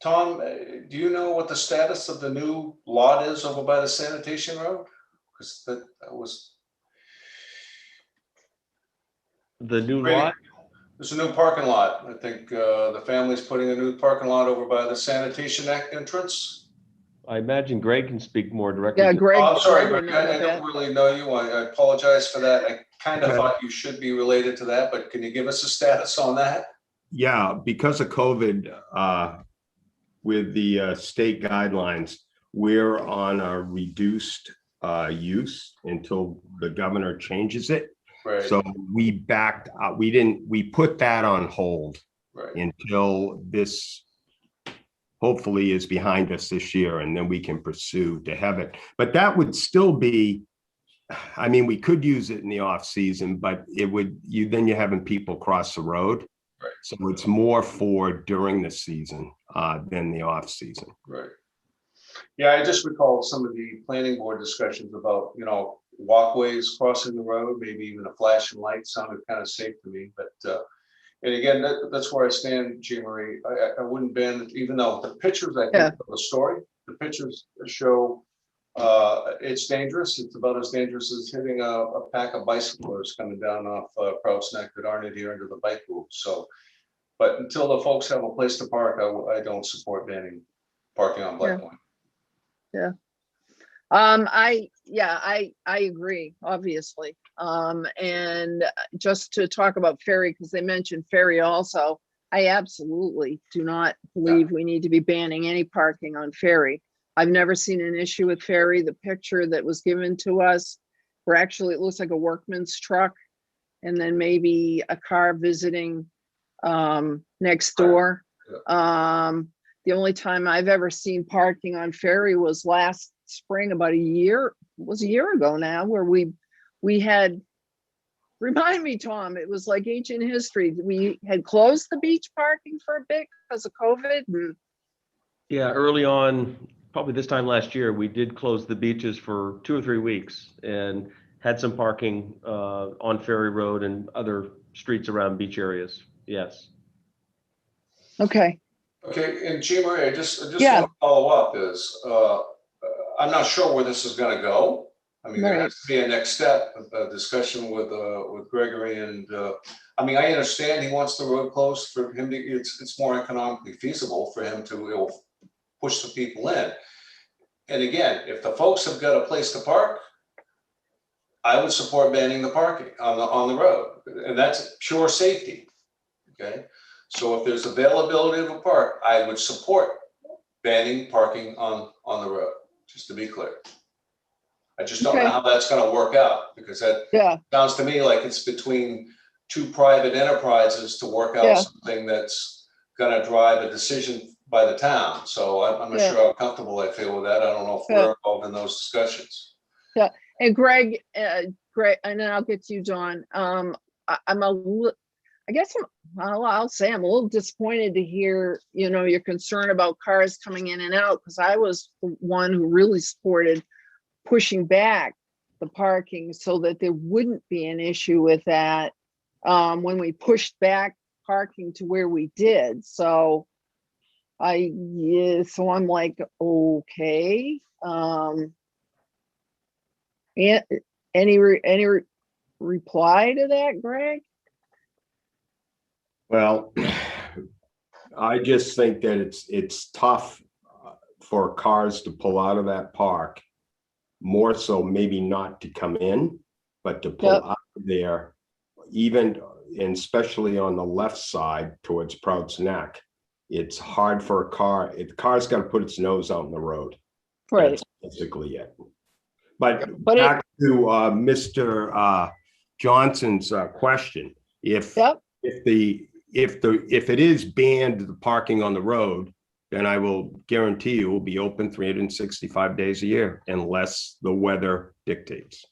Tom, do you know what the status of the new lot is over by the sanitation road? Because that was the new lot. There's a new parking lot. I think the family's putting a new parking lot over by the sanitation entrance. I imagine Greg can speak more directly. Yeah, Greg. Oh, I'm sorry, Greg Greg. I don't really know you. I apologize for that. I kind of thought you should be related to that, but can you give us a status on that? Yeah, because of COVID, with the state guidelines, we're on a reduced use until the governor changes it. Right. So we backed out. We put that on hold until this hopefully is behind us this year, and then we can pursue to have it. But that would still be, I mean, we could use it in the off season, but it would, then you're having people cross the road. Right. So it's more for during the season than the off season. Right. Yeah, I just recall some of the planning board discussions about, walkways crossing the road, maybe even a flashing light sounded kind of safe to me. But and again, that's where I stand, Jean Marie. I wouldn't ban it, even though the pictures, I think, of the story, the pictures show it's dangerous. It's about as dangerous as hitting a pack of bicyclers coming down off Prouts Neck that aren't adhering to the bike rules. So, but until the folks have a place to park, I don't support banning parking on Black Point. Yeah. I agree, obviously. And just to talk about Ferry, because they mentioned Ferry also, I absolutely do not believe we need to be banning any parking on Ferry. I've never seen an issue with Ferry. The picture that was given to us, where actually it looks like a workman's truck, and then maybe a car visiting next door. The only time I've ever seen parking on Ferry was last spring, about a year ago now, where we had, remind me, Tom, it was like ancient history. We had closed the beach parking for a bit because of COVID. Yeah, early on, probably this time last year, we did close the beaches for 2 or 3 weeks and had some parking on Ferry Road and other streets around beach areas. Yes. Okay. Okay, and Jean Marie, I just want to follow up is, I'm not sure where this is going to go. I mean, there has to be a next step, a discussion with Gregory and, I mean, I understand he wants the road closed for him to, it's more economically feasible for him to push the people in. And again, if the folks have got a place to park, I would support banning the parking on the road, and that's pure safety. Okay, so if there's availability of a park, I would support banning parking on the road. Just to be clear, I just don't know how that's going to work out, because that sounds to me like it's between two private enterprises to work out something that's going to drive a decision by the town. So I'm not sure how comfortable I feel with that. I don't know if we're involved in those discussions. Yeah, and Greg, and then I'll get to you, John. I'll say I'm a little disappointed to hear, your concern about cars coming in and out, because I was the one who really supported pushing back the parking so that there wouldn't be an issue with that when we pushed back parking to where we did. So I'm like, okay. Any reply to that, Greg? Well, I just think that it's tough for cars to pull out of that park, more so maybe not to come in, but to pull out of there, even and especially on the left side towards Proud's Neck. It's hard for a car. The car's got to put its nose out in the road. Right. That's basically it. But back to Mr. Johnson's question, if it is banned, the parking on the road, then I will guarantee you will be open 365 days a year unless the weather dictates.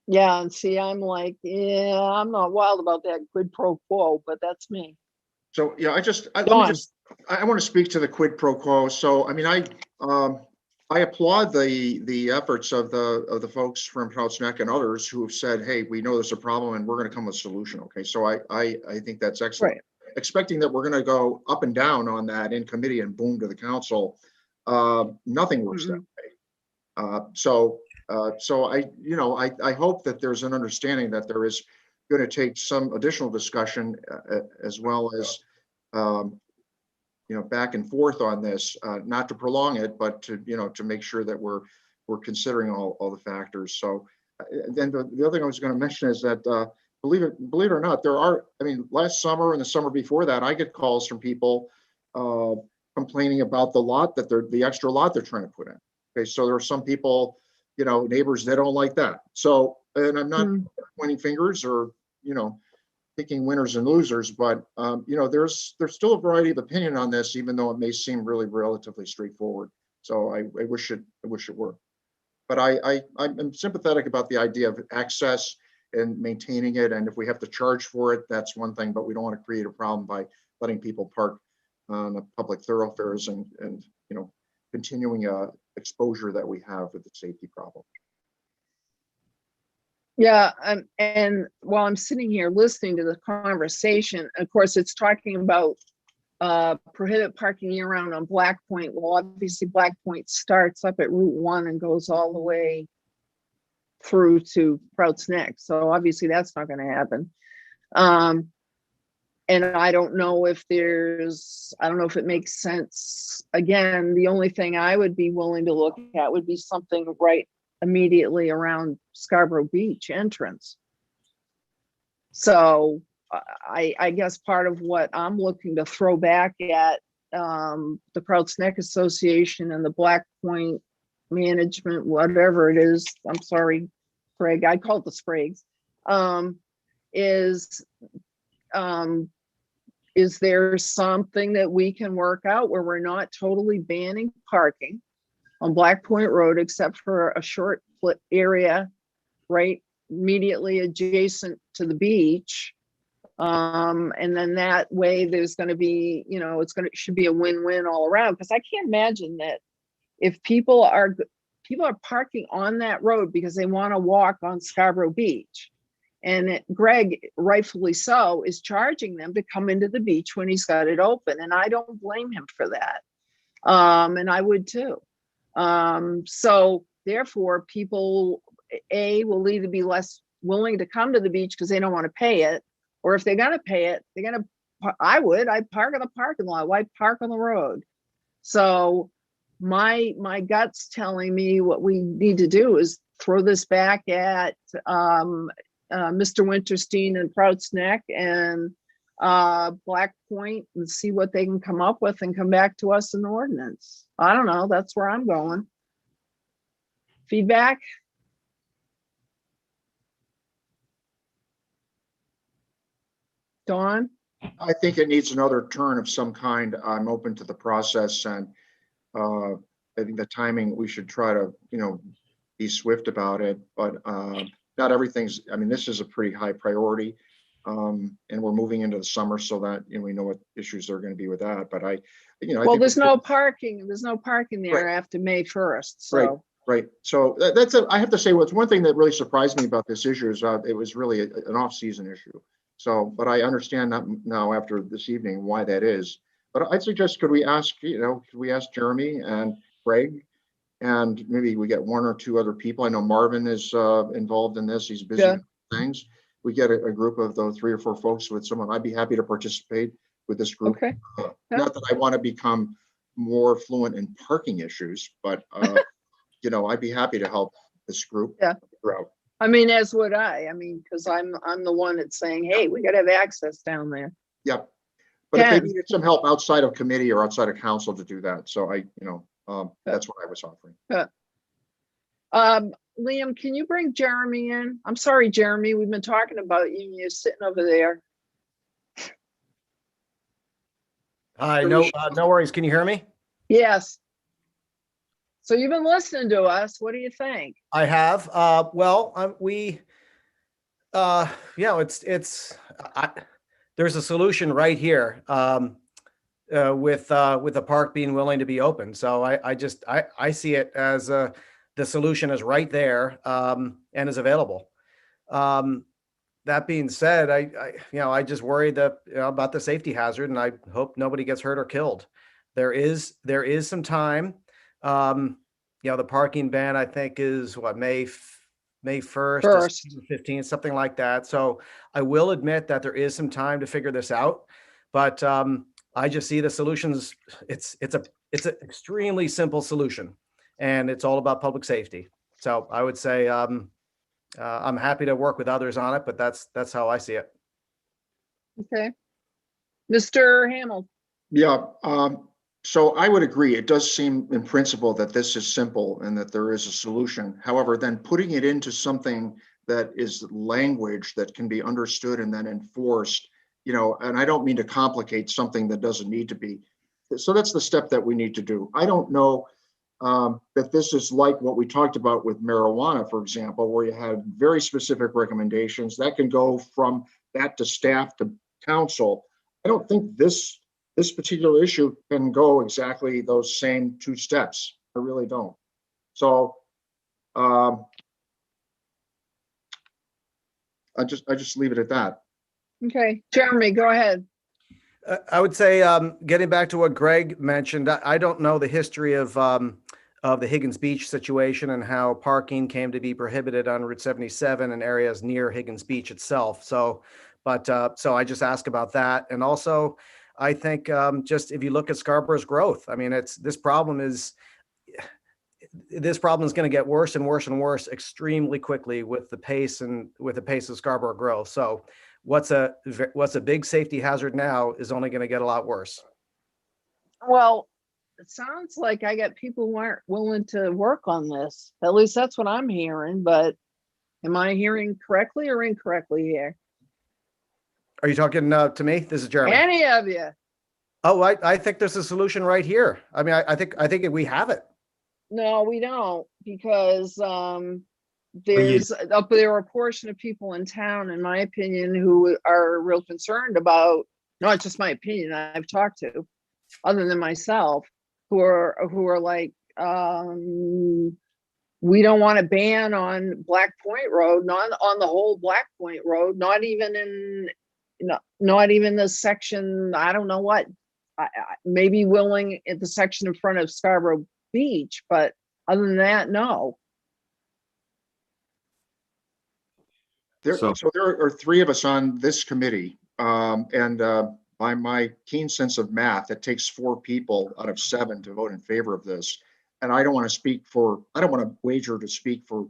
Yeah, and see, I'm like, I'm not wild about that quid pro quo, but that's me. So yeah, I want to speak to the quid pro quo. So I mean, I applaud the efforts of the folks from Prouds Neck and others who have said, hey, we know there's a problem and we're going to come with a solution. Okay, so I think that's excellent. Right. Expecting that we're going to go up and down on that in committee and boom to the council, nothing works that way. So I hope that there's an understanding that there is going to take some additional discussion as well as back and forth on this, not to prolong it, but to make sure that we're considering all the factors. So then the other thing I was going to mention is that believe it or not, last summer and the summer before that, I get calls from people complaining about the extra lot they're trying to put in. Okay, so there are some people, neighbors that don't like that. So, and I'm not pointing fingers or picking winners and losers, but there's still a variety of opinion on this, even though it may seem really relatively straightforward. So I wish it were, but I'm sympathetic about the idea of access and maintaining it. And if we have to charge for it, that's one thing, but we don't want to create a problem by letting people park on the public thoroughfares and continuing exposure that we have with the safety problem. Yeah, and while I'm sitting here listening to the conversation, of course, it's talking about prohibit parking year-round on Black Point. Well, obviously, Black Point starts up at Route 1 and goes all the way through to Prouds Neck. So obviously, that's not going to happen. And I don't know if it makes sense. Again, the only thing I would be willing to look at would be something right immediately around Scarborough Beach entrance. So I guess part of what I'm looking to throw back at the Prouds Neck Association and the Black Point management, whatever it is, I'm sorry, Craig, I call it the Spragues, is there something that we can work out where we're not totally banning parking on Black Point Road, except for a short area right immediately adjacent to the beach. And then that way there's going to be, should be a win-win all around. Because I can't imagine that if people are parking on that road because they want to walk on Scarborough Beach, and Greg, rightfully so, is charging them to come into the beach when he's got it open. And I don't blame him for that. And I would too. So therefore, people, will either be less willing to come to the beach because they don't want to pay it, or if they're gonna pay it, I'd park in the parking lot. Why park on the road? So my gut's telling me what we need to do is throw this back at Mr. Winterstein and Prout's Neck and Black Point and see what they can come up with and come back to us in the ordinance. I don't know. That's where I'm going. Feedback? Dawn? I think it needs another turn of some kind. I'm open to the process, and I think the timing, we should try to, be swift about it, but not everything's, I mean, this is a pretty high priority. And we're moving into the summer so that, we know what issues are going to be with that, but I Well, think there's no parking there Right. after May 1st, so. Right. So I have to say, what's one thing that really surprised me about this issue is it was really an off-season issue. So, but I understand that now after this evening why that is. But I'd suggest, could we ask Jeremy and Craig, and maybe we get one or two other people. I know Marvin is involved in this. He's busy with things. We get a group of those 3 or 4 folks with someone. I'd be happy to participate with this group. Okay. Not that I want to become more fluent in parking issues, but I'd be happy to help this group. Yeah. Throughout. I mean, as would I. I mean, because I'm the one that's saying, hey, we got to have access down there. Yep. But if they needed some help outside of committee or outside of council to do that, so that's what I was offering. Liam, can you bring Jeremy in? I'm sorry, Jeremy, we've been talking about you. You're sitting over there. Hi, no worries. Can you hear me? Yes. So you've been listening to us. What do you think? I have. There's a solution right here with the park being willing to be open. So I see it as the solution is right there and is available. That being said, I just worry about the safety hazard, and I hope nobody gets hurt or killed. There is some time. The parking ban, I think, is what, May 1st, 15th, something like that. So I will admit that there is some time to figure this out, but I just see the solutions. It's an extremely simple solution, and it's all about public safety. So I would say I'm happy to work with others on it, but that's how I see it. Okay, Mr. Hamill. Yeah. So I would agree. It does seem in principle that this is simple and that there is a solution. However, then putting it into something that is language that can be understood and then enforced, and I don't mean to complicate something that doesn't need to be. So that's the step that we need to do. I don't know that this is like what we talked about with marijuana, for example, where you had very specific recommendations that can go from that to staff to council. I don't think this particular issue can go exactly those same 2 steps. I really don't. So I just leave it at that. Okay, Jeremy, go ahead. I would say, getting back to what Greg mentioned, I don't know the history of the Higgins Beach situation and how parking came to be prohibited on Route 77 and areas near Higgins Beach itself. So I just ask about that. And also, I think just if you look at Scarborough's growth, I mean, this problem is going to get worse and worse and worse extremely quickly with the pace of Scarborough growth. So what's a big safety hazard now is only going to get a lot worse. Well, it sounds like I got people who aren't willing to work on this. At least that's what I'm hearing, but am I hearing correctly or incorrectly here? Are you talking to me? This is Jeremy. Any of you? Oh, I think there's a solution right here. I mean, I think we have it. No, we don't, because there are a portion of people in town, in my opinion, who are real concerned about, not just my opinion, I've talked to, other than myself, who are like, we don't want to ban on Black Point Road, not on the whole Black Point Road, not even the section, I don't know what, maybe willing at the section in front of Scarborough Beach, but other than that, no. So there are three of us on this committee, and by my keen sense of math, it takes 4 people out of 7 to vote in favor of this. And I don't want to wager to speak for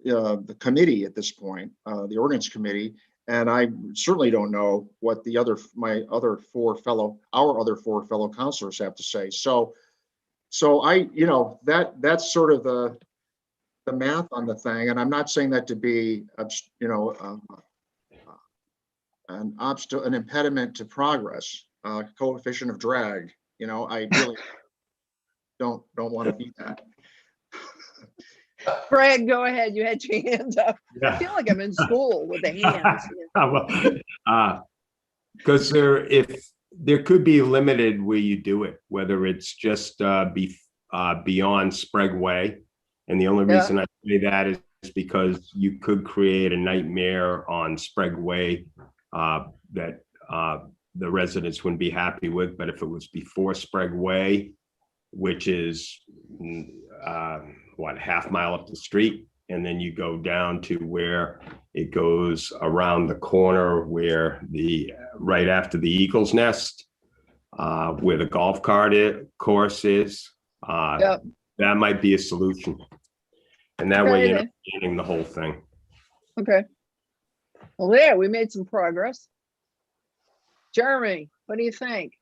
the committee at this point, the ordinance committee. And I certainly don't know what our other 4 fellow counselors have to say. So that's sort of the math on the thing. And I'm not saying that to be, an impediment to progress, coefficient of drag. I really don't want to be that. Greg, go ahead. You had your hand up. Yeah. I feel like I'm in school with the hands. Because there could be limited where you do it, whether it's just beyond Sprague Way. And the only reason I say that is because you could create a nightmare on Sprague Way that the residents wouldn't be happy with. But if it was before Sprague Way, which is half mile up the street, and then you go down to where it goes around the corner where right after the Eagle's Nest, where the golf course is, that might be a solution. And that way you're not getting the whole thing. Okay. Well, we made some progress. Jeremy, what do you think?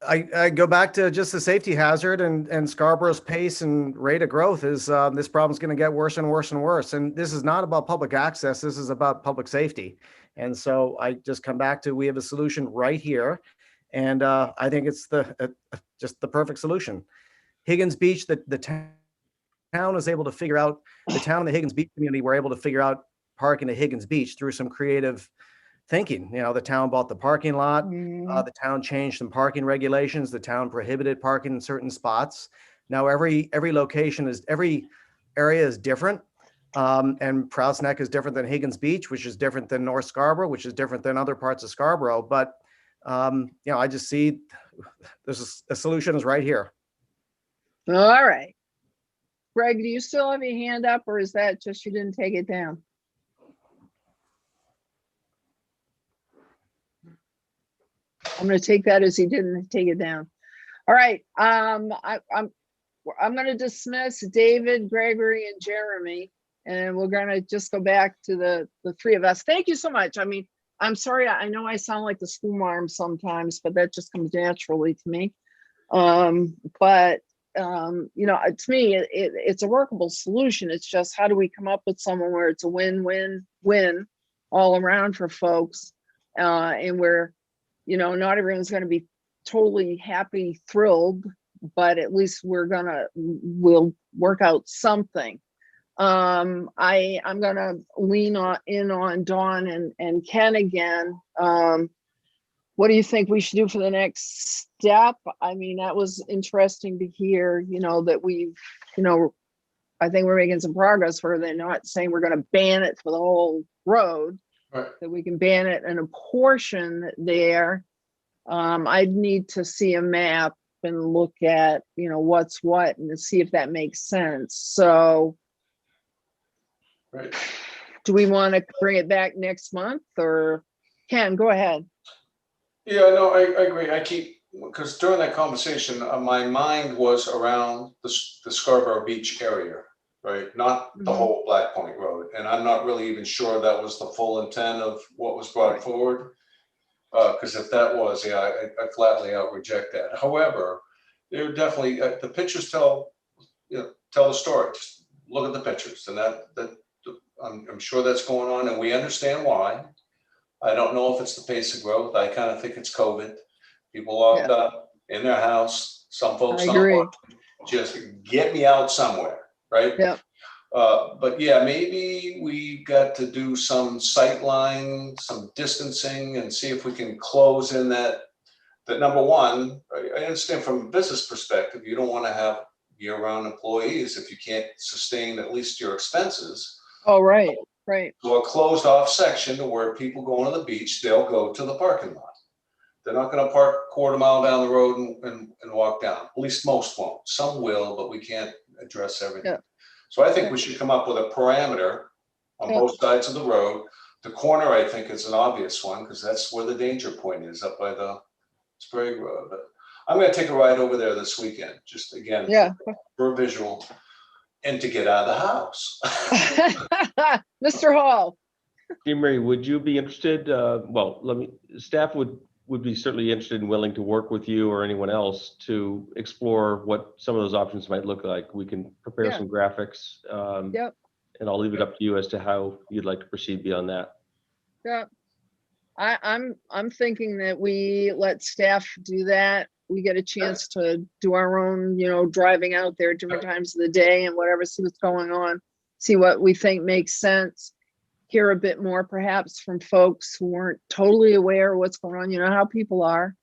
I go back to just the safety hazard and Scarborough's pace and rate of growth is this problem's going to get worse and worse and worse. And this is not about public access. This is about public safety. And so I just come back to, we have a solution right here. And I think it's just the perfect solution. Higgins Beach, the town is able to figure out, the town and the Higgins Beach community were able to figure out parking at Higgins Beach through some creative thinking. The town bought the parking lot. The town changed some parking regulations. The town prohibited parking in certain spots. Now every area is different. And Prouts Neck is different than Higgins Beach, which is different than North Scarborough, which is different than other parts of Scarborough. But I just see there's a solution is right here. All right. Greg, do you still have your hand up, or is that just you didn't take it down? I'm going to take that as he didn't take it down. All right. I'm going to dismiss David, Gregory, and Jeremy, and we're going to just go back to the 3 of us. Thank you so much. I mean, I'm sorry. I know I sound like the school marm sometimes, but that just comes naturally to me. To me, it's a workable solution. It's just, how do we come up with someone where it's a win-win-win all around for folks, and where not everyone's going to be totally happy, thrilled, but at least we'll work out something. I'm going to lean in on Dawn and Ken again. What do you think we should do for the next step? I mean, that was interesting to hear, that we've, I think we're making some progress where they're not saying we're going to ban it for the whole road. Right. That we can ban it in a portion there. I'd need to see a map and look at, what's what, and to see if that makes sense. So, right. Do we want to bring it back next month, or Ken, go ahead. Yeah, no, I agree. Because during that conversation, my mind was around the Scarborough Beach area, right? Not the whole Black Point Road. And I'm not really even sure that was the full intent of what was brought forward. Because if that was, I flatly out reject that. However, they're definitely, the pictures tell the story. Just look at the pictures, and I'm sure that's going on, and we understand why. I don't know if it's the pace of growth. I kind of think it's COVID. People locked up in their house. Some folks not working. Just get me out somewhere, right? Yeah. But yeah, maybe we got to do some sight line, some distancing, and see if we can close in that number one. I understand from a business perspective, you don't want to have year-round employees if you can't sustain at least your expenses. Oh, right. Right. So a closed off section to where people going to the beach, they'll go to the parking lot. They're not gonna park a quarter mile down the road and walk down. At least most won't. Some will, but we can't address everything. Yeah. So I think we should come up with a parameter on Yeah. both sides of the road. The corner, I think, is an obvious one because that's where the danger point is, up by the Sprague Road. But I'm gonna take a ride over there this weekend, just again, Yeah. for a visual and to get out of the house. Mr. Hall. Jean Marie, would you be interested? Well, staff would be certainly interested and willing to work with you or anyone else to explore what some of those options might look like. We can prepare Yeah. some graphics. Yep. And I'll leave it up to you as to how you'd like to proceed beyond that. Yeah. I'm thinking that we let staff do that. We get a chance to do our own, driving out there at different times of the day and whatever, see what's going on, see what we think makes sense, hear a bit more perhaps from folks who weren't totally aware of what's going on, how people are,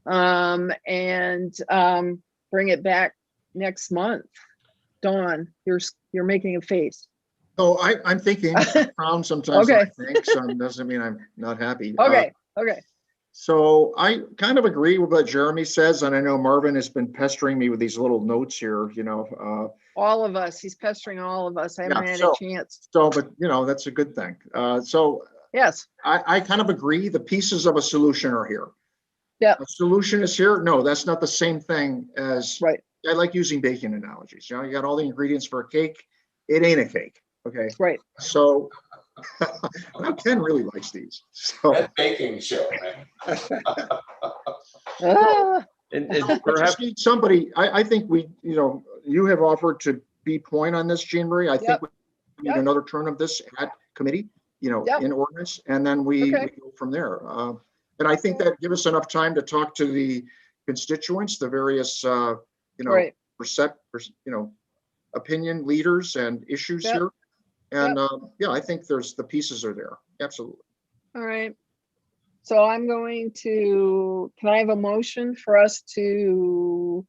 and bring it back next month. Dawn, you're making a face. Oh, I'm thinking frown sometimes. Okay. I think so. It doesn't mean I'm not happy. Okay. So I kind of agree with what Jeremy says, and I know Marvin has been pestering me with these little notes here. All of us. He's pestering all of us. I haven't had a chance. So, but that's a good thing. So yes, I kind of agree. The pieces of a solution are here. Yeah. A solution is here. No, that's not the same thing as. Right. I like using baking analogies. You got all the ingredients for a cake. It ain't a cake. Okay. Right. So Ken really likes these. So That baking show, man. And perhaps perhaps need somebody. I think you have offered to be point on this, Jean Marie. I think we need another turn of this at committee, in ordinance, and then we go from there. And I think that give us enough time to talk to the constituents, the various Right. opinion leaders and issues here. And I think the pieces are there. Absolutely. All right. So I'm going to, can I have a motion for us to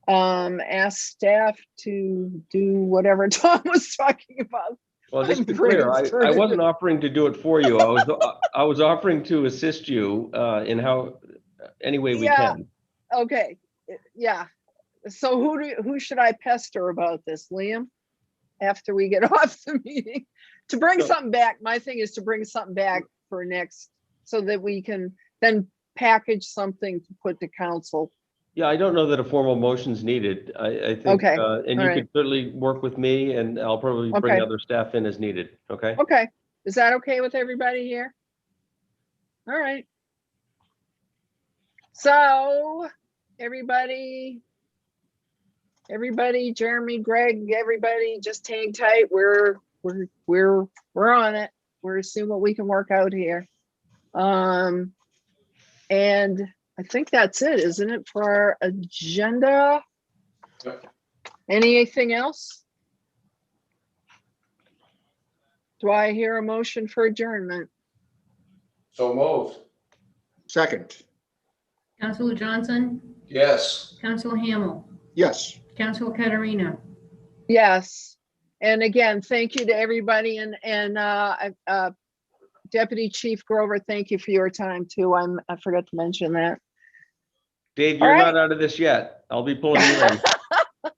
ask staff to do whatever Tom was talking about? Well, just to be clear, I wasn't offering to do it for you. I was offering to assist you in any way we can. Okay. Yeah. So who should I pester about this, Liam? After we get off the meeting, to bring something back. My thing is to bring something back for next, so that we can then package something to put to council. Yeah, I don't know that a formal motion's needed. I think, Okay. And All you right. could certainly work with me, and I'll probably bring Okay. other staff in as needed. Okay. Okay. Is that okay with everybody here? All right. So everybody, Jeremy, Greg, everybody, just hang tight. We're on it. We're seeing what we can work out here. And I think that's it, isn't it, for our agenda? Anything else? Do I hear a motion for adjournment? So moved. Second. Councilor Johnson, Yes. Councilor Hamel, Yes. Councilor Katarina. Yes. And again, thank you to everybody, and Deputy Chief Grover, thank you for your time too. I forgot to mention that. Dave, All you're right. not out of this yet. I'll be pulling you in.